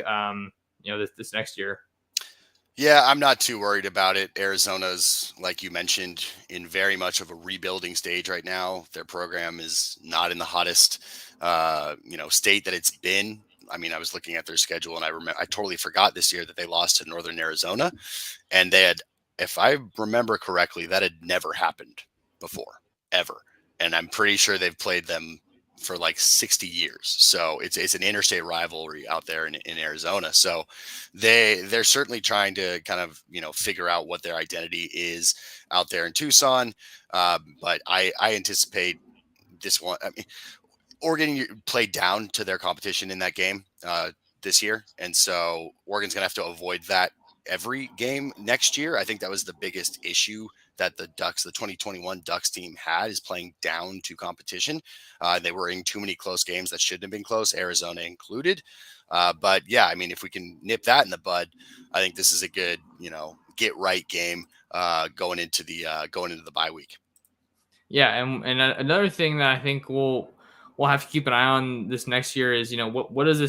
this next year. Yeah, I'm not too worried about it. Arizona's, like you mentioned, in very much of a rebuilding stage right now. Their program is not in the hottest, state that it's been. I mean, I was looking at their schedule, and I totally forgot this year that they lost to Northern Arizona, and they had, if I remember correctly, that had never happened before, ever. And I'm pretty sure they've played them for like 60 years. So it's an interstate rivalry out there in Arizona. So they're certainly trying to kind of, figure out what their identity is out there in Tucson. But I anticipate this one. I mean, Oregon played down to their competition in that game this year. And so Oregon's going to have to avoid that every game next year. I think that was the biggest issue that the 2021 Ducks team had, is playing down to competition. They were in too many close games that shouldn't have been close, Arizona included. But yeah, I mean, if we can nip that in the bud, I think this is a good, get right game going into the bye week. Yeah, and another thing that I think we'll have to keep an eye on this next year is, what does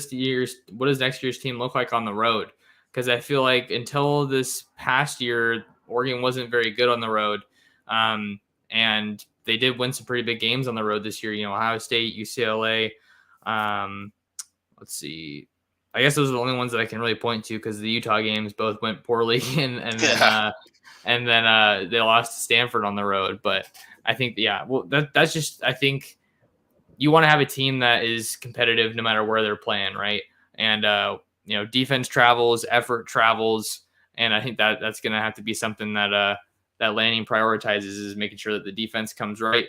next year's team look like on the road? Because I feel like until this past year, Oregon wasn't very good on the road, and they did win some pretty big games on the road this year. Ohio State, UCLA. Let's see. I guess those are the only ones that I can really point to, because the Utah games both went poorly, and then they lost to Stanford on the road. But I think, that's just, I think you want to have a team that is competitive no matter where they're playing, right? And defense travels, effort travels, and I think that's going to have to be something that Lanning prioritizes, is making sure that the defense comes right.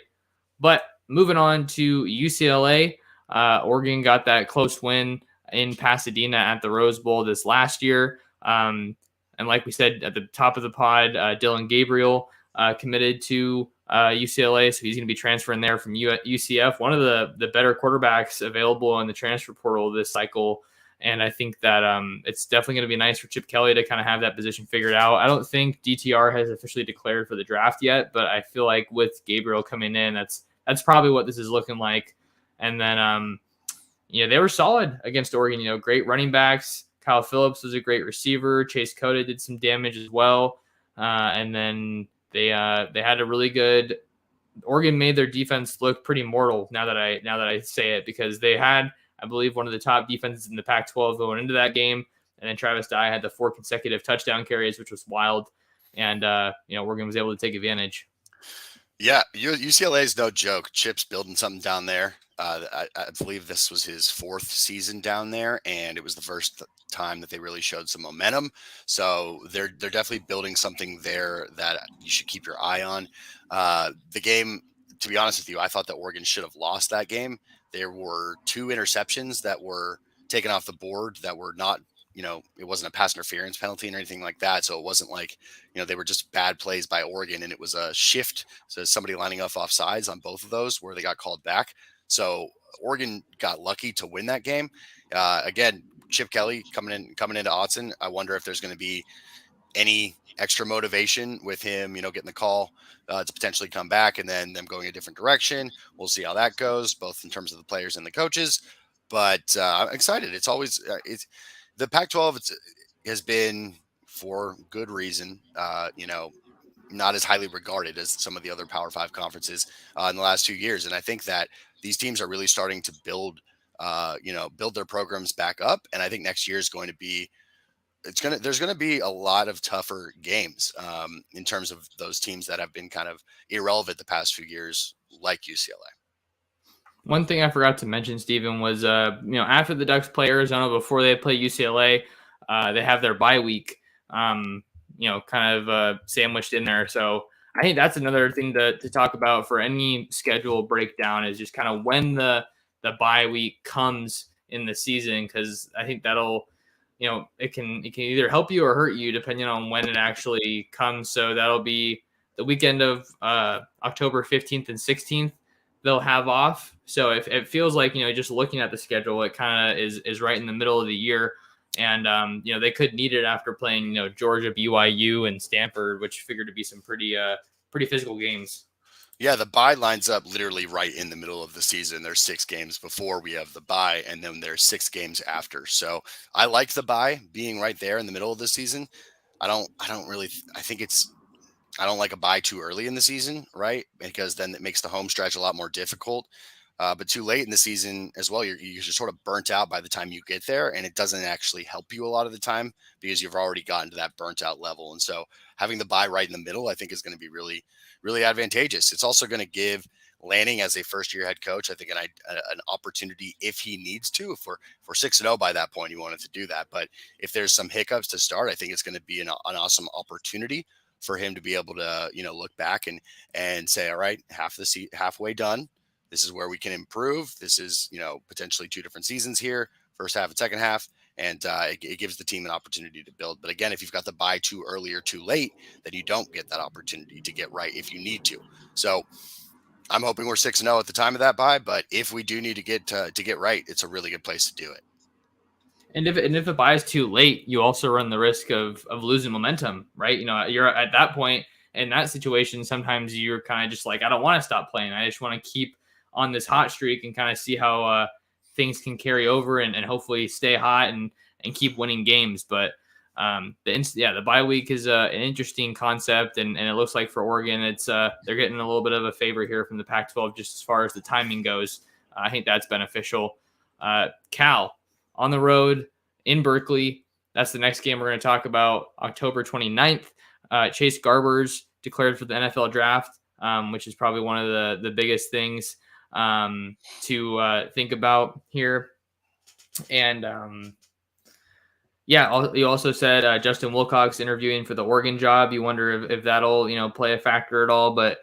But moving on to UCLA, Oregon got that close win in Pasadena at the Rose Bowl this last year. And like we said at the top of the pod, Dylan Gabriel committed to UCLA, so he's going to be transferring there from UCF, one of the better quarterbacks available in the transfer portal this cycle. And I think that it's definitely going to be nice for Chip Kelly to kind of have that position figured out. I don't think DTR has officially declared for the draft yet, but I feel like with Gabriel coming in, that's probably what this is looking like. And then, they were solid against Oregon. Great running backs. Kyle Phillips was a great receiver. Chase Cota did some damage as well. And then they had a really good. Oregon made their defense look pretty mortal. Now that I say it, because they had, I believe, one of the top defenses in the Pac-12 going into that game. And then Travis Dye had the 4 consecutive touchdown carries, which was wild. And, Oregon was able to take advantage. Yeah, UCLA is no joke. Chip's building something down there. I believe this was his 4th season down there, and it was the first time that they really showed some momentum. So they're definitely building something there that you should keep your eye on. The game, to be honest with you, I thought that Oregon should have lost that game. There were 2 interceptions that were taken off the board that were not, it wasn't a pass interference penalty or anything like that. So it wasn't like, they were just bad plays by Oregon, and it was a shift. So somebody lining up offsides on both of those where they got called back. So Oregon got lucky to win that game. Again, Chip Kelly coming into Autzen. I wonder if there's going to be any extra motivation with him, getting the call to potentially come back and then them going a different direction. We'll see how that goes, both in terms of the players and the coaches. But I'm excited. It's always the Pac-12 has been, for good reason, not as highly regarded as some of the other Power 5 conferences in the last 2 years. And I think that these teams are really starting to build their programs back up. And I think next year is going to be, there's going to be a lot of tougher games in terms of those teams that have been kind of irrelevant the past few years, like UCLA. One thing I forgot to mention, Stephen, was after the Ducks play Arizona, before they play UCLA, they have their bye week, kind of sandwiched in there. So I think that's another thing to talk about for any schedule breakdown, is just kind of when the bye week comes in the season, because I think that'll, it can either help you or hurt you depending on when it actually comes. So that'll be the weekend of October 15th and 16th. They'll have off. So if it feels like, just looking at the schedule, it kind of is right in the middle of the year. And, they could need it after playing, Georgia, BYU, and Stanford, which figured to be some pretty physical games. Yeah, the bye lines up literally right in the middle of the season. There's 6 games before we have the bye, and then there's 6 games after. So I like the bye being right there in the middle of the season. I don't like a bye too early in the season, right? Because then it makes the home stretch a lot more difficult. But too late in the season as well, you're just sort of burnt out by the time you get there, and it doesn't actually help you a lot of the time because you've already gotten to that burnt out level. And so having the bye right in the middle, I think, is going to be really, really advantageous. It's also going to give Lanning, as a first-year head coach, I think an opportunity if he needs to. If we're 6-0 by that point, he wanted to do that. But if there's some hiccups to start, I think it's going to be an awesome opportunity for him to be able to, look back and say, all right, halfway done. This is where we can improve. This is, potentially 2 different seasons here, first half and second half. And it gives the team an opportunity to build. But again, if you've got the bye too early or too late, then you don't get that opportunity to get right if you need to. So I'm hoping we're 6-0 at the time of that bye. But if we do need to get right, it's a really good place to do it. And if the bye is too late, you also run the risk of losing momentum, right? You're at that point in that situation. Sometimes you're kind of just like, I don't want to stop playing. I just want to keep on this hot streak and kind of see how things can carry over and hopefully stay hot and keep winning games. But the bye week is an interesting concept, and it looks like for Oregon, it's they're getting a little bit of a favor here from the Pac-12 just as far as the timing goes. I think that's beneficial. Cal on the road in Berkeley. That's the next game we're going to talk about, October 29th. Chase Garbers declared for the NFL draft, which is probably one of the biggest things to think about here. And you also said Justin Wilcox interviewing for the Oregon job. You wonder if that'll play a factor at all. But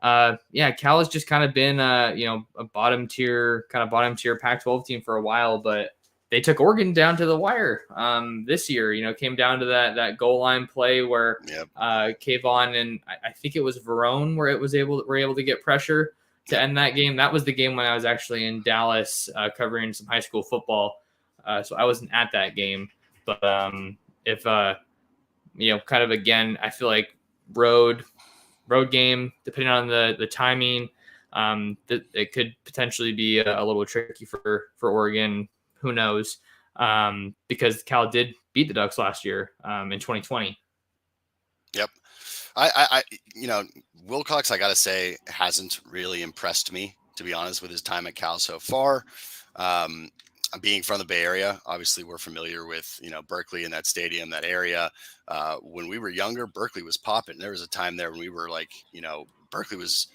yeah, Cal has just kind of been, a bottom tier Pac-12 team for a while, but they took Oregon down to the wire this year. Came down to that goal line play where Yep. Kayvon and I think it was Verone where were able to get pressure to Yep. end that game. That was the game when I was actually in Dallas covering some high school football, so I wasn't at that game. But if kind of again, I feel like road game, depending on the timing, it could potentially be a little tricky for Oregon. Who knows? Because Cal did beat the Ducks last year in 2020. Yep. I Wilcox, I gotta say, hasn't really impressed me, to be honest, with his time at Cal so far. Being from the Bay Area, obviously we're familiar with, Berkeley and that stadium, that area. When we were younger, Berkeley was popping. There was a time there when we were like, Berkeley was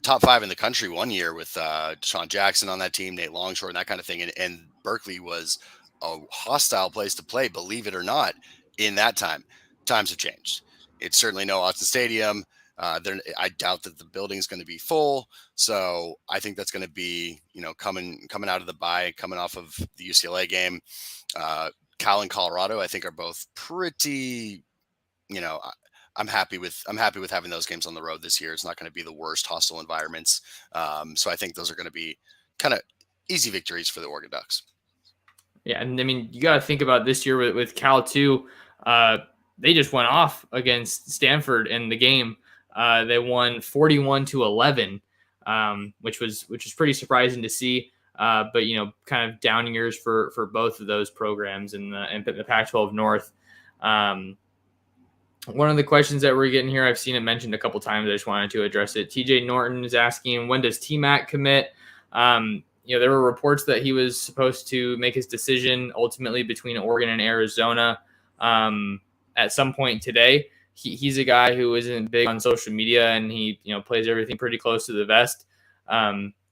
top 5 in the country one year with Deshaun Jackson on that team, Nate Longshore, and that kind of thing. And Berkeley was a hostile place to play, believe it or not, in that time. Times have changed. It's certainly no Austin Stadium. I doubt that the building's going to be full. So I think that's going to be, coming out of the bye, coming off of the UCLA game. Cal and Colorado, I think, are both pretty, I'm happy with having those games on the road this year. It's not going to be the worst hostile environments. So I think those are going to be kind of easy victories for the Oregon Ducks. Yeah, and I mean, you got to think about this year with Cal too. They just went off against Stanford in the game. They won 41-11, which was pretty surprising to see. But kind of down years for both of those programs in the Pac-12 North. One of the questions that we're getting here, I've seen it mentioned a couple times. I just wanted to address it. TJ Norton is asking, when does T-Mac commit? There were reports that he was supposed to make his decision ultimately between Oregon and Arizona at some point today. He's a guy who isn't big on social media, and he plays everything pretty close to the vest.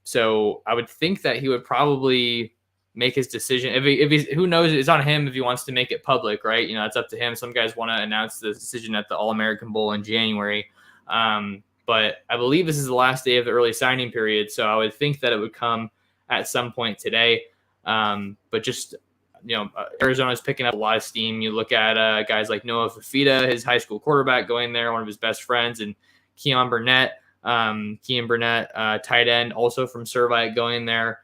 So I would think that he would probably make his decision. If he's, who knows, it's on him if he wants to make it public, right? It's up to him. Some guys want to announce the decision at the All-American Bowl in January. But I believe this is the last day of the early signing period. So I would think that it would come at some point today. But just, Arizona's picking up a lot of steam. You look at guys like Noah Fafita, his high school quarterback, going there, one of his best friends, and Keon Burnett, tight end, also from Servite, going there.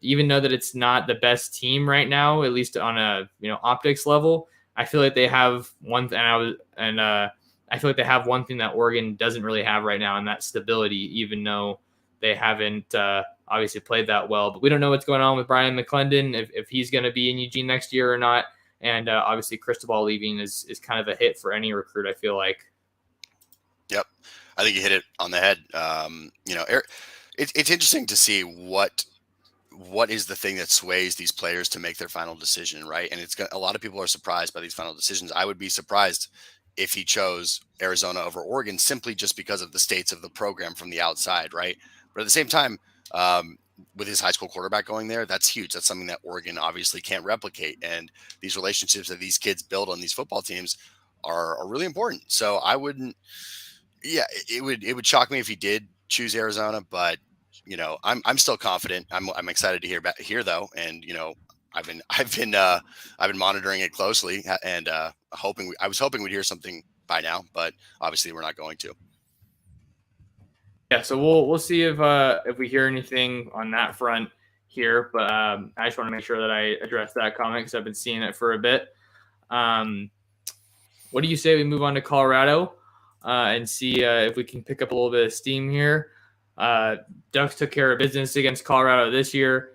Even though that it's not the best team right now, at least on a optics level, I feel like they have one thing. I feel like they have one thing that Oregon doesn't really have right now, and that's stability. Even though they haven't obviously played that well, but we don't know what's going on with Brian McClendon, if he's going to be in Eugene next year or not. And obviously, Cristobal leaving is kind of a hit for any recruit, I feel like. Yep, I think you hit it on the head. It's interesting to see what is the thing that sways these players to make their final decision, right? And a lot of people are surprised by these final decisions. I would be surprised if he chose Arizona over Oregon simply just because of the states of the program from the outside, right? But at the same time, with his high school quarterback going there, that's huge. That's something that Oregon obviously can't replicate. And these relationships that these kids build on these football teams are really important. So I wouldn't, it would shock me if he did choose Arizona, but I'm still confident. I'm excited to hear though. And, I've been monitoring it closely and I was hoping we'd hear something by now, but obviously we're not going to. Yeah, so we'll see if we hear anything on that front here, but I just want to make sure that I address that comment because I've been seeing it for a bit. What do you say we move on to Colorado and see if we can pick up a little bit of steam here? Ducks took care of business against Colorado this year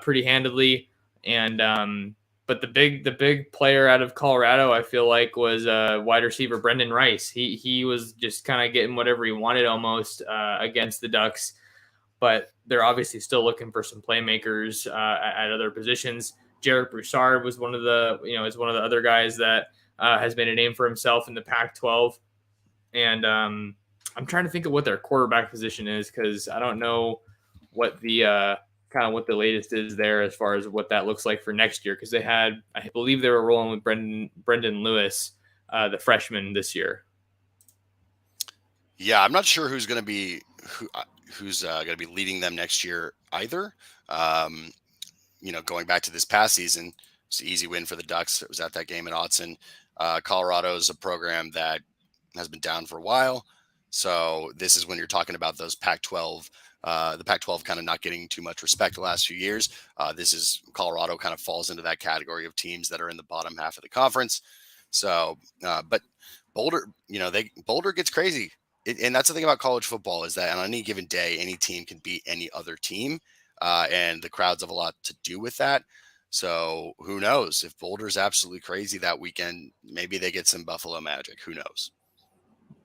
pretty handily, and but the big player out of Colorado, I feel like, was wide receiver Brendan Rice. He was just kind of getting whatever he wanted almost against the Ducks, but they're obviously still looking for some playmakers at other positions. Jarek Broussard was one of the other guys that has made a name for himself in the Pac-12, and I'm trying to think of what their quarterback position is because I don't know what the what the latest is there as far as what that looks like for next year, because I believe they were rolling with Brendan Lewis, the freshman this year. Yeah, I'm not sure who's going to be who's going to be leading them next year either. Um, going back to this past season, it's an easy win for the Ducks. It was at that game in Autzen. Colorado is a program that has been down for a while. So this is when you're talking about those Pac-12, the Pac-12 kind of not getting too much respect the last few years. This is Colorado kind of falls into that category of teams that are in the bottom half of the conference. So, but Boulder, Boulder gets crazy. And that's the thing about college football is that on any given day, any team can beat any other team. And the crowds have a lot to do with that. So who knows if Boulder's absolutely crazy that weekend, maybe they get some Buffalo magic. Who knows?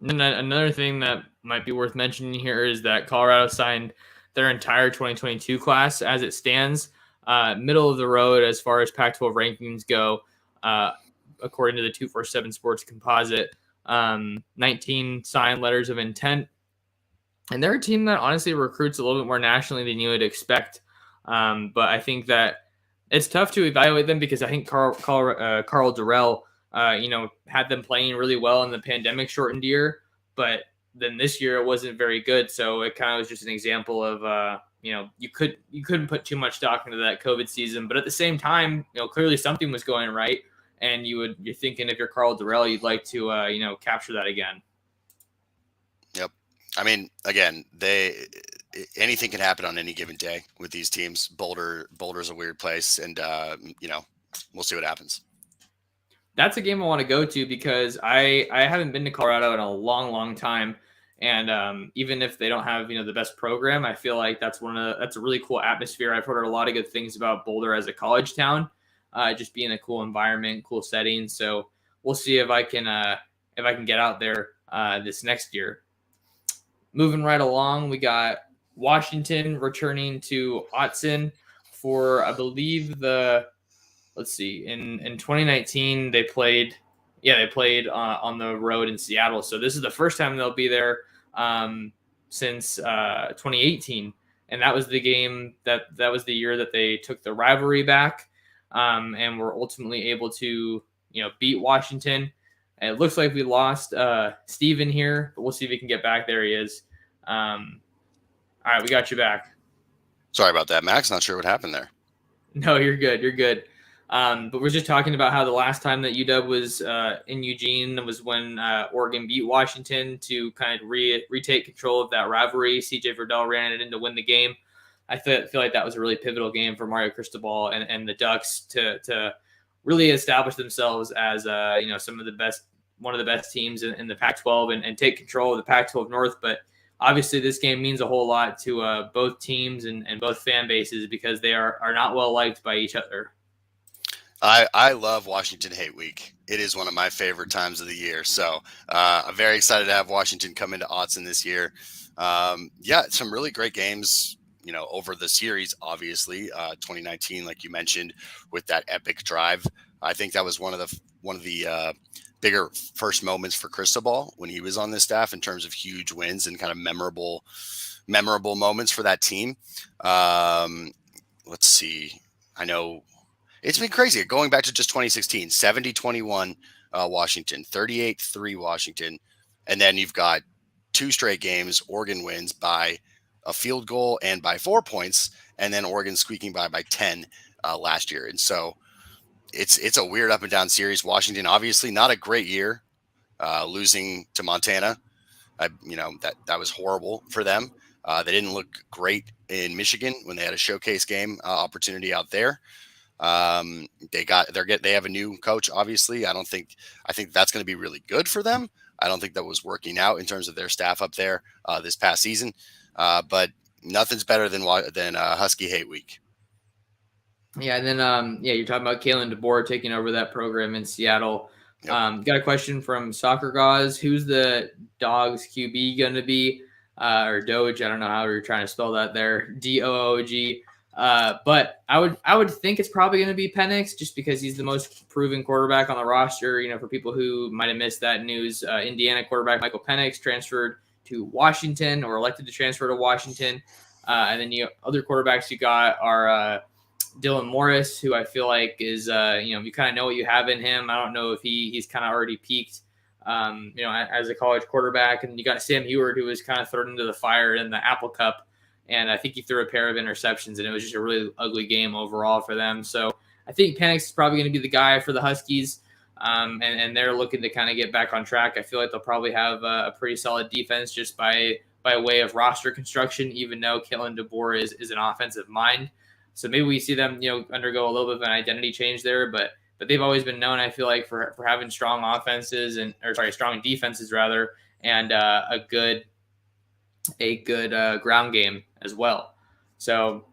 And then another thing that might be worth mentioning here is that Colorado signed their entire 2022 class as it stands, middle of the road as far as Pac-12 rankings go, according to the 247 Sports Composite. 19 signed letters of intent. And they're a team that honestly recruits a little bit more nationally than you would expect. But I think that it's tough to evaluate them because I think Carl Durrell, had them playing really well in the pandemic shortened year, but then this year it wasn't very good. So it kind of was just an example of, you couldn't put too much stock into that COVID season, but at the same time, clearly something was going right. And you're thinking if you're Carl Durrell, you'd like to, capture that again. Yep. I mean, again, anything can happen on any given day with these teams. Boulder's a weird place, and we'll see what happens. That's a game I want to go to because I haven't been to Colorado in a long, long time. And even if they don't have the best program, I feel like that's a really cool atmosphere. I've heard a lot of good things about Boulder as a college town, just being a cool environment, cool setting. So we'll see if I can get out there this next year. Moving right along, we got Washington returning to Autzen for I believe let's see, in 2019 they played on the road in Seattle. So this is the first time they'll be there since 2018, and that was the game that was the year that they took the rivalry back, and were ultimately able to beat Washington. And it looks like we lost Steven here, but we'll see if he can get back. There he is. All right, we got you back. Sorry about that, Max. Not sure what happened there. No, you're good. You're good. But we're just talking about how the last time that UW was in Eugene was when Oregon beat Washington to kind of retake control of that rivalry. CJ Verdell ran it in to win the game. I feel like that was a really pivotal game for Mario Cristobal and the Ducks to really establish themselves as one of the best teams in the Pac-12 and take control of the Pac-12 North. But obviously, this game means a whole lot to both teams and both fan bases because they are not well liked by each other. I love Washington Hate Week. It is one of my favorite times of the year. So I'm very excited to have Washington come into Autzen this year. Some really great games, over the series, obviously. 2019, like you mentioned, with that epic drive. I think that was one of the bigger first moments for Cristobal when he was on this staff in terms of huge wins and kind of memorable moments for that team. Let's see. I know it's been crazy going back to just 2016, 70-21 Washington, 38-3 Washington. And then you've got two straight games. Oregon wins by a field goal and by 4 points. And then Oregon squeaking by 10 last year. And so it's a weird up and down series. Washington, obviously not a great year, losing to Montana. That was horrible for them. They didn't look great in Michigan when they had a showcase game opportunity out there. They have a new coach. Obviously, I think that's going to be really good for them. I don't think that was working out in terms of their staff up there this past season. But nothing's better than Husky Hate Week. Yeah, and then you're talking about Kalen DeBoer taking over that program in Seattle. Yep. Got a question from Soccer Gauze. Who's the Dogs QB going to be? Or Doge? I don't know how you're trying to spell that there. DOOG. But I would think it's probably going to be Penix just because he's the most proven quarterback on the roster. For people who might have missed that news, Indiana quarterback Michael Penix transferred to Washington or elected to transfer to Washington. And then other quarterbacks you got are Dylan Morris, who I feel like is, you kind of know what you have in him. I don't know if he's kind of already peaked as a college quarterback. And you got Sam Heward, who was kind of thrown into the fire in the Apple Cup. And I think he threw a pair of interceptions, and it was just a really ugly game overall for them. So I think Penix is probably going to be the guy for the Huskies. And they're looking to kind of get back on track. I feel like they'll probably have a pretty solid defense just by way of roster construction, even though Kalen DeBoer is an offensive mind. So maybe we see them, undergo a little bit of an identity change there, but they've always been known, I feel like, for having strong offenses strong defenses rather, and a good ground game as well. So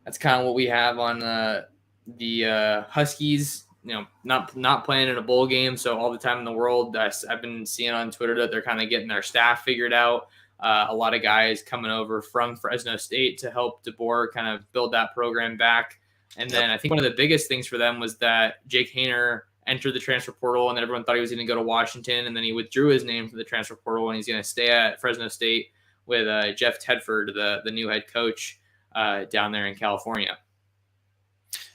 that's kind of what we have on the Huskies. Not playing in a bowl game, so all the time in the world. I've been seeing on Twitter that they're kind of getting their staff figured out. A lot of guys coming over from Fresno State to help DeBoer kind of build that program back. And then I think one of the biggest things for them was that Jake Haener entered the transfer portal, and then everyone thought he was going to go to Washington, and then he withdrew his name from the transfer portal, and he's going to stay at Fresno State with Jeff Tedford, the new head coach down there in California.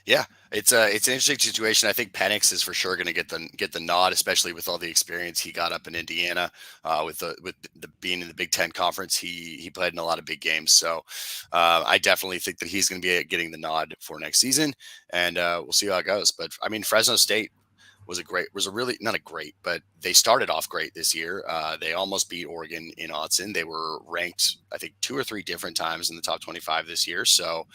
Yeah, it's an interesting situation. I think Penix is for sure going to get the nod, especially with all the experience he got up in Indiana with being in the Big Ten Conference. He played in a lot of big games, so I definitely think that he's going to be getting the nod for next season, and we'll see how it goes. But I mean, Fresno State was not a great, but they started off great this year. They almost beat Oregon in Autzen. They were ranked, I think, 2 or 3 different times in the top 25 this year. So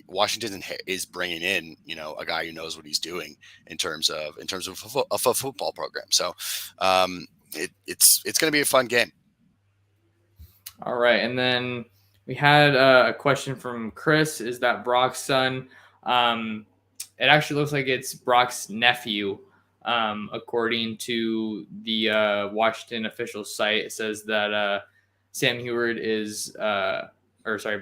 Washington is bringing in, a guy who knows what he's doing in terms of a football program. So it's going to be a fun game. All right, and then we had a question from Chris. Is that Brock's son? It actually looks like it's Brock's nephew, according to the Washington official site. It says that Sam Heward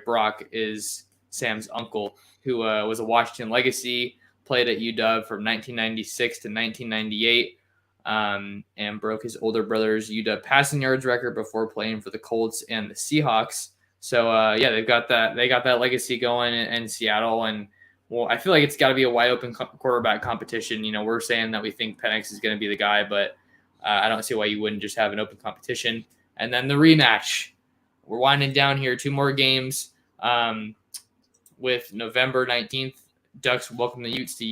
Brock is Sam's uncle, who was a Washington legacy, played at UW from 1996 to 1998, and broke his older brother's UW passing yards record before playing for the Colts and the Seahawks. So they got that legacy going in Seattle, and well, I feel like it's got to be a wide open quarterback competition. We're saying that we think Penix is going to be the guy, but I don't see why you wouldn't just have an open competition. And then the rematch. We're winding down here. 2 more games. With November 19th, Ducks welcome the Utes to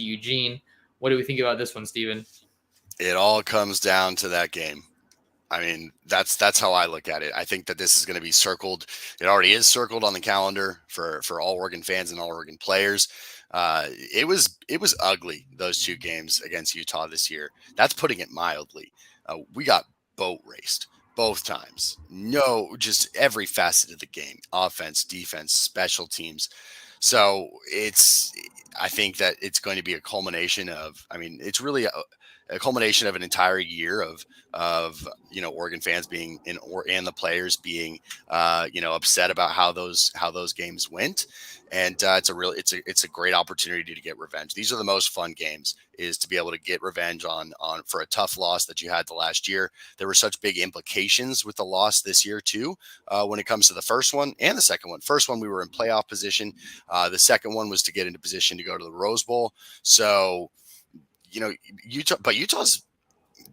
Eugene. What do we think about this one, Steven? It all comes down to that game. I mean, that's how I look at it. I think that this is going to be circled. It already is circled on the calendar for all Oregon fans and all Oregon players. It was ugly, those 2 games against Utah this year. That's putting it mildly. We got boat raced both times. No, just every facet of the game: offense, defense, special teams. So I think that it's going to be a culmination of. I mean, it's really a culmination of an entire year of Oregon fans being and the players being upset about how those games went, and it's a great opportunity to get revenge. These are the most fun games, is to be able to get revenge on for a tough loss that you had the last year. There were such big implications with the loss this year too, when it comes to the first one and the second one. First one, we were in playoff position. The second one was to get into position to go to the Rose Bowl. So Utah's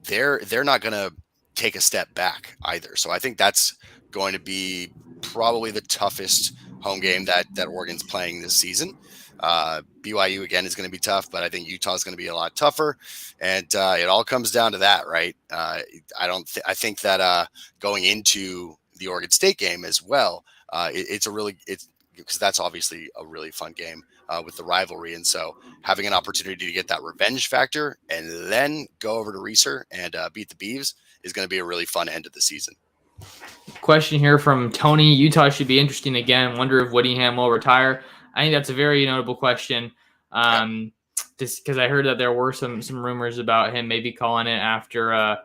they're not going to take a step back either. So I think that's going to be probably the toughest home game that Oregon's playing this season. BYU again is going to be tough, but I think Utah is going to be a lot tougher, and it all comes down to that, right? I think that going into the Oregon State game as well, it's because that's obviously a really fun game with the rivalry. And so having an opportunity to get that revenge factor and then go over to Reeser and beat the Beavs is going to be a really fun end of the season. Question here from Tony. Utah should be interesting again. Wonder if Whittingham will retire. I think that's a very notable question. Just because I heard that there were some rumors about him maybe calling it after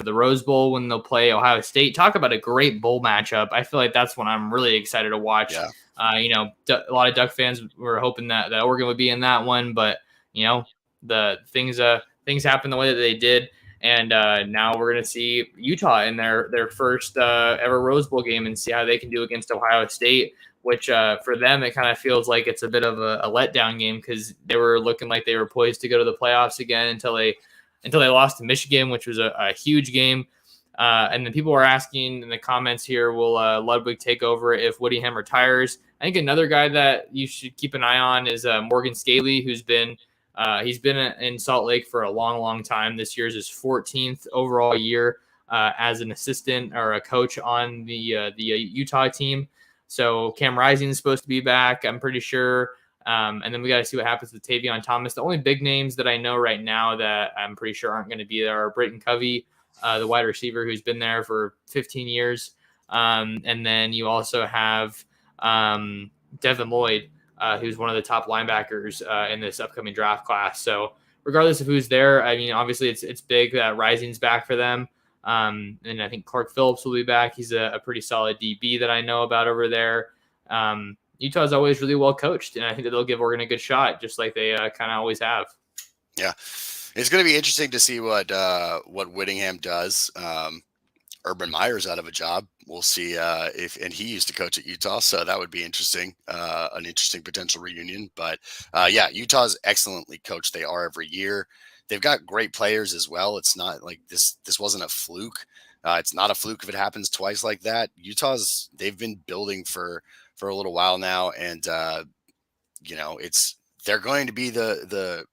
the Rose Bowl when they'll play Ohio State. Talk about a great bowl matchup. I feel like that's one I'm really excited to watch. Yeah. A lot of Duck fans were hoping that Oregon would be in that one, but the things happened the way that they did, and now we're going to see Utah in their first ever Rose Bowl game and see how they can do against Ohio State, which for them, it kind of feels like it's a bit of a letdown game because they were looking like they were poised to go to the playoffs again until they lost to Michigan, which was a huge game. And then people are asking in the comments here, will Ludwig take over if Whittingham retires? I think another guy that you should keep an eye on is Morgan Scaley, who's been he's been in Salt Lake for a long, long time. This year is his 14th overall year as an assistant or a coach on the Utah team. So Cam Rising is supposed to be back, I'm pretty sure. And then we got to see what happens with Tavion Thomas. The only big names that I know right now that I'm pretty sure aren't going to be there are Brayton Covey, the wide receiver who's been there for 15 years. And then you also have Devin Lloyd, who's one of the top linebackers in this upcoming draft class. So regardless of who's there, I mean, obviously it's big that Rising's back for them. And I think Clark Phillips will be back. He's a pretty solid DB that I know about over there. Utah is always really well coached, and I think that they'll give Oregon a good shot, just like they kind of always have. Yeah, it's going to be interesting to see what Whittingham does. Urban Meyer's out of a job. We'll see and he used to coach at Utah, so that would be interesting, an interesting potential reunion. But yeah, Utah's excellently coached. They are every year. They've got great players as well. It's not like this wasn't a fluke. It's not a fluke if it happens twice like that. They've been building for a little while now, and they're going to be the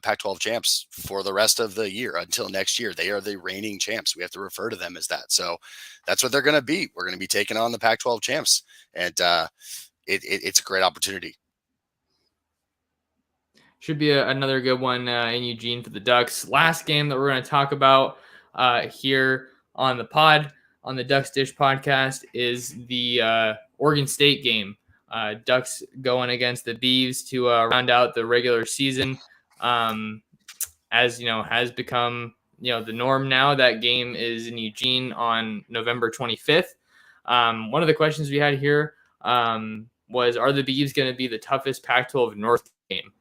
Pac-12 champs for the rest of the year until next year. They are the reigning champs. We have to refer to them as that. So that's what they're going to be. We're going to be taking on the Pac-12 champs, and it's a great opportunity. Should be another good one in Eugene for the Ducks. Last game that we're going to talk about here on the pod, on the Ducks Dish podcast, is the Oregon State game. Ducks going against the Beavs to round out the regular season. As you know, has become the norm now. That game is in Eugene on November 25th. One of the questions we had here was, are the Beavs going to be the toughest Pac-12 North game?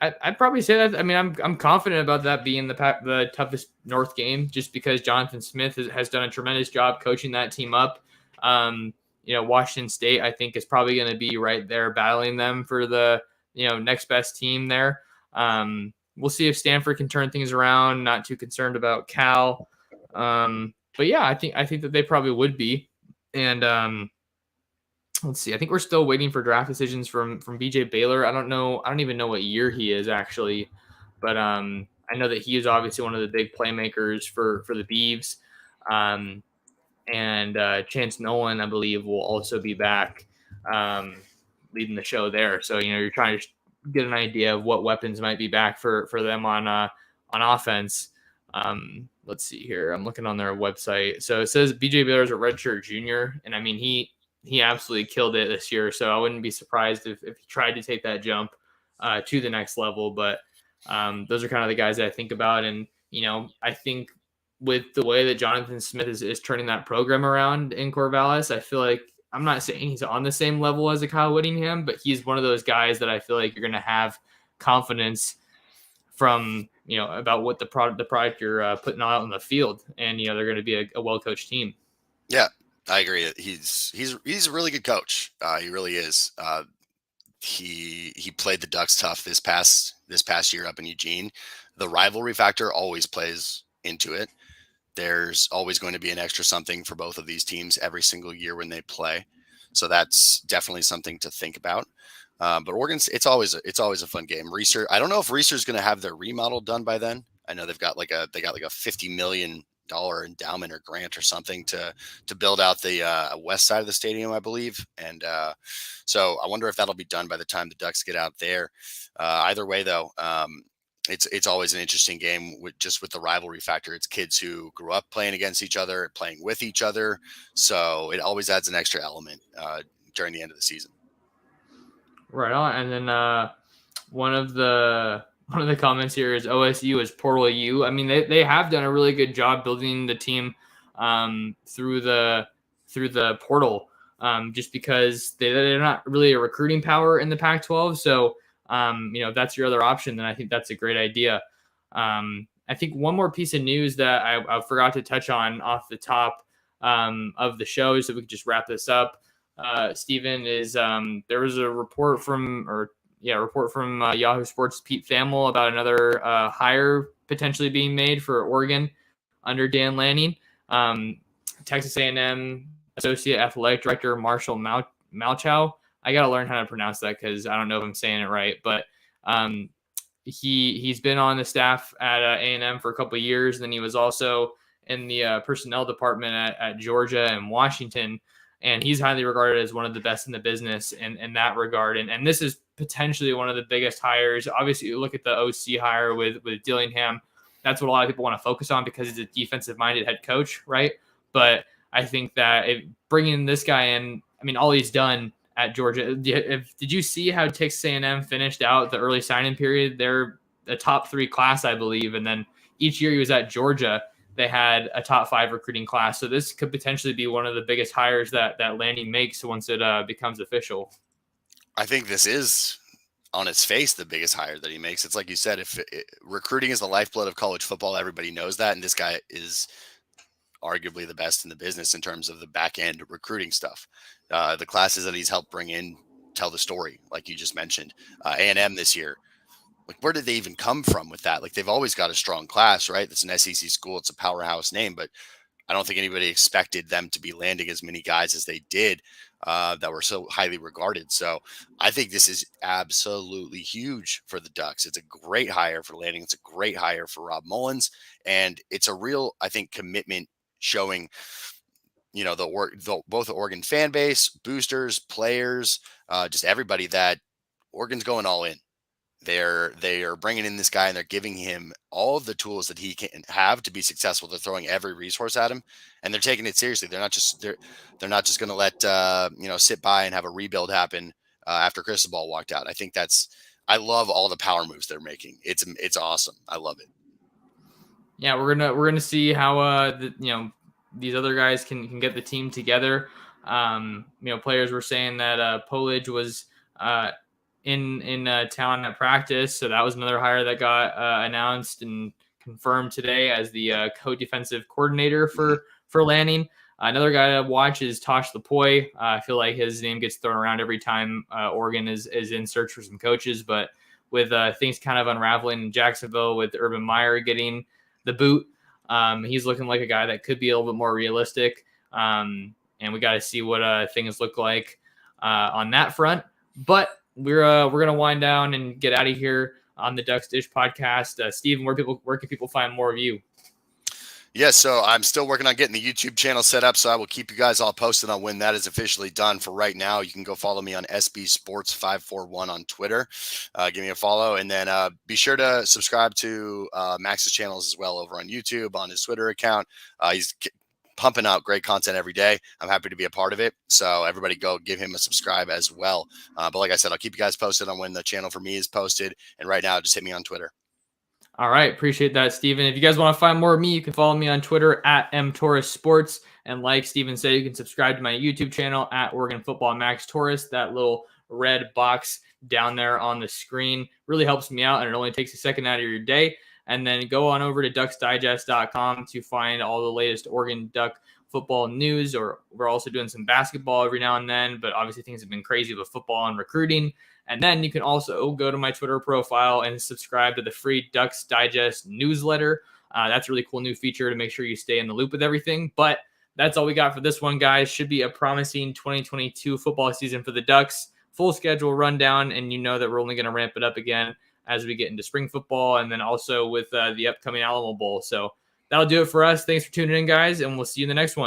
I'd probably say that. I mean, I'm confident about that being the toughest North game, just because Jonathan Smith has done a tremendous job coaching that team up. Washington State, I think, is probably going to be right there battling them for the next best team there. We'll see if Stanford can turn things around. Not too concerned about Cal, but yeah, I think that they probably would be. And let's see. I think we're still waiting for draft decisions from BJ Baylor. I don't even know what year he is actually, but I know that he is obviously one of the big playmakers for the Beavs. And Chance Nolan, I believe, will also be back leading the show there. So you're trying to get an idea of what weapons might be back for them on offense. Let's see here. I'm looking on their website. So it says BJ Baylor is a redshirt junior, and I mean he absolutely killed it this year. So I wouldn't be surprised if he tried to take that jump to the next level. But those are kind of the guys that I think about. And, I think with the way that Jonathan Smith is turning that program around in Corvallis, I feel like, I'm not saying he's on the same level as a Kyle Whittingham, but he's one of those guys that I feel like you're going to have confidence from, about what the product you're putting out on the field. And, they're going to be a well-coached team. Yeah. I agree. He's a really good coach. He really is. He played the Ducks tough this past year up in Eugene. The rivalry factor always plays into it. There's always going to be an extra something for both of these teams every single year when they play. So that's definitely something to think about. But Oregon's it's always a fun game. Reeser, I don't know if Reeser's going to have their remodel done by then. I know they got like a $50 million endowment or grant or something to build out the west side of the stadium, I believe. And so I wonder if that'll be done by the time the Ducks get out there. Either way, though, it's always an interesting game with the rivalry factor. It's kids who grew up playing against each other, playing with each other. So it always adds an extra element during the end of the season. Right on. And then one of the comments here is OSU is Portal U. I mean, they have done a really good job building the team through the portal, just because they're not really a recruiting power in the Pac-12. So, that's your other option, then I think that's a great idea. I think one more piece of news that I forgot to touch on off the top of the show, so we could just wrap this up. Steven, is there was a report from Yahoo Sports Pete Thamel about another hire potentially being made for Oregon under Dan Lanning. Texas A&M Associate Athletic Director Marshall Malchow. I got to learn how to pronounce that because I don't know if I'm saying it right, but he's been on the staff at A&M for a couple of years. And then he was also in the personnel department at Georgia and Washington. And he's highly regarded as one of the best in the business in that regard. And this is potentially one of the biggest hires. Obviously, you look at the OC hire with Dillingham. That's what a lot of people want to focus on because he's a defensive-minded head coach, right? But I think that bringing this guy in, I mean, all he's done at Georgia. Did you see how Texas A&M finished out the early signing period? They're a top 3 class, I believe. And then each year he was at Georgia, they had a top 5 recruiting class. So this could potentially be one of the biggest hires that Lanning makes once it becomes official. I think this is on its face the biggest hire that he makes. It's like you said, recruiting is the lifeblood of college football, everybody knows that. And this guy is arguably the best in the business in terms of the back end recruiting stuff. The classes that he's helped bring in tell the story, like you just mentioned. A&M this year, like where did they even come from with that? Like they've always got a strong class, right? It's an SEC school, it's a powerhouse name, but I don't think anybody expected them to be landing as many guys as they did that were so highly regarded. So I think this is absolutely huge for the Ducks. It's a great hire for Lanning. It's a great hire for Rob Mullins, and it's a real, I think, commitment showing, both the Oregon fan base, boosters, players, just everybody that Oregon's going all in. They are bringing in this guy and they're giving him all of the tools that he can have to be successful. They're throwing every resource at him, and they're taking it seriously. They're not just going to let sit by and have a rebuild happen after Cristobal walked out. I love all the power moves they're making. It's awesome. I love it. Yeah, we're gonna see how these other guys can get the team together. Players were saying that Polage was in town at practice, so that was another hire that got announced and confirmed today as the co-defensive coordinator for Lanning. Another guy to watch is Tosh Lapoy. I feel like his name gets thrown around every time Oregon is in search for some coaches, but with things kind of unraveling in Jacksonville with Urban Meyer getting the boot, he's looking like a guy that could be a little bit more realistic. And we got to see what things look like on that front. But we're gonna wind down and get out of here on the Ducks Dish podcast. Steven, where can people find more of you? Yeah, so I'm still working on getting the YouTube channel set up, so I will keep you guys all posted on when that is officially done. For right now, you can go follow me on SB Sports 541 on Twitter. Give me a follow, and then be sure to subscribe to Max's channels as well over on YouTube, on his Twitter account. He's pumping out great content every day. I'm happy to be a part of it. So everybody go give him a subscribe as well. But like I said, I'll keep you guys posted on when the channel for me is posted. And right now, just hit me on Twitter. All right. Appreciate that, Steven. If you guys want to find more of me, you can follow me on Twitter at mtorresports. And like Steven said, you can subscribe to my YouTube channel at Oregon Football Max Torres. That little red box down there on the screen really helps me out, and it only takes a second out of your day. And then go on over to ducksdigest.com to find all the latest Oregon Duck football news. Or we're also doing some basketball every now and then, but obviously things have been crazy with football and recruiting. And then you can also go to my Twitter profile and subscribe to the free Ducks Digest newsletter. That's a really cool new feature to make sure you stay in the loop with everything. But that's all we got for this one, guys. Should be a promising 2022 football season for the Ducks. Full schedule rundown, and you know that we're only going to ramp it up again as we get into spring football, and then also with the upcoming Alamo Bowl. So that'll do it for us. Thanks for tuning in, guys, and we'll see you in the next one.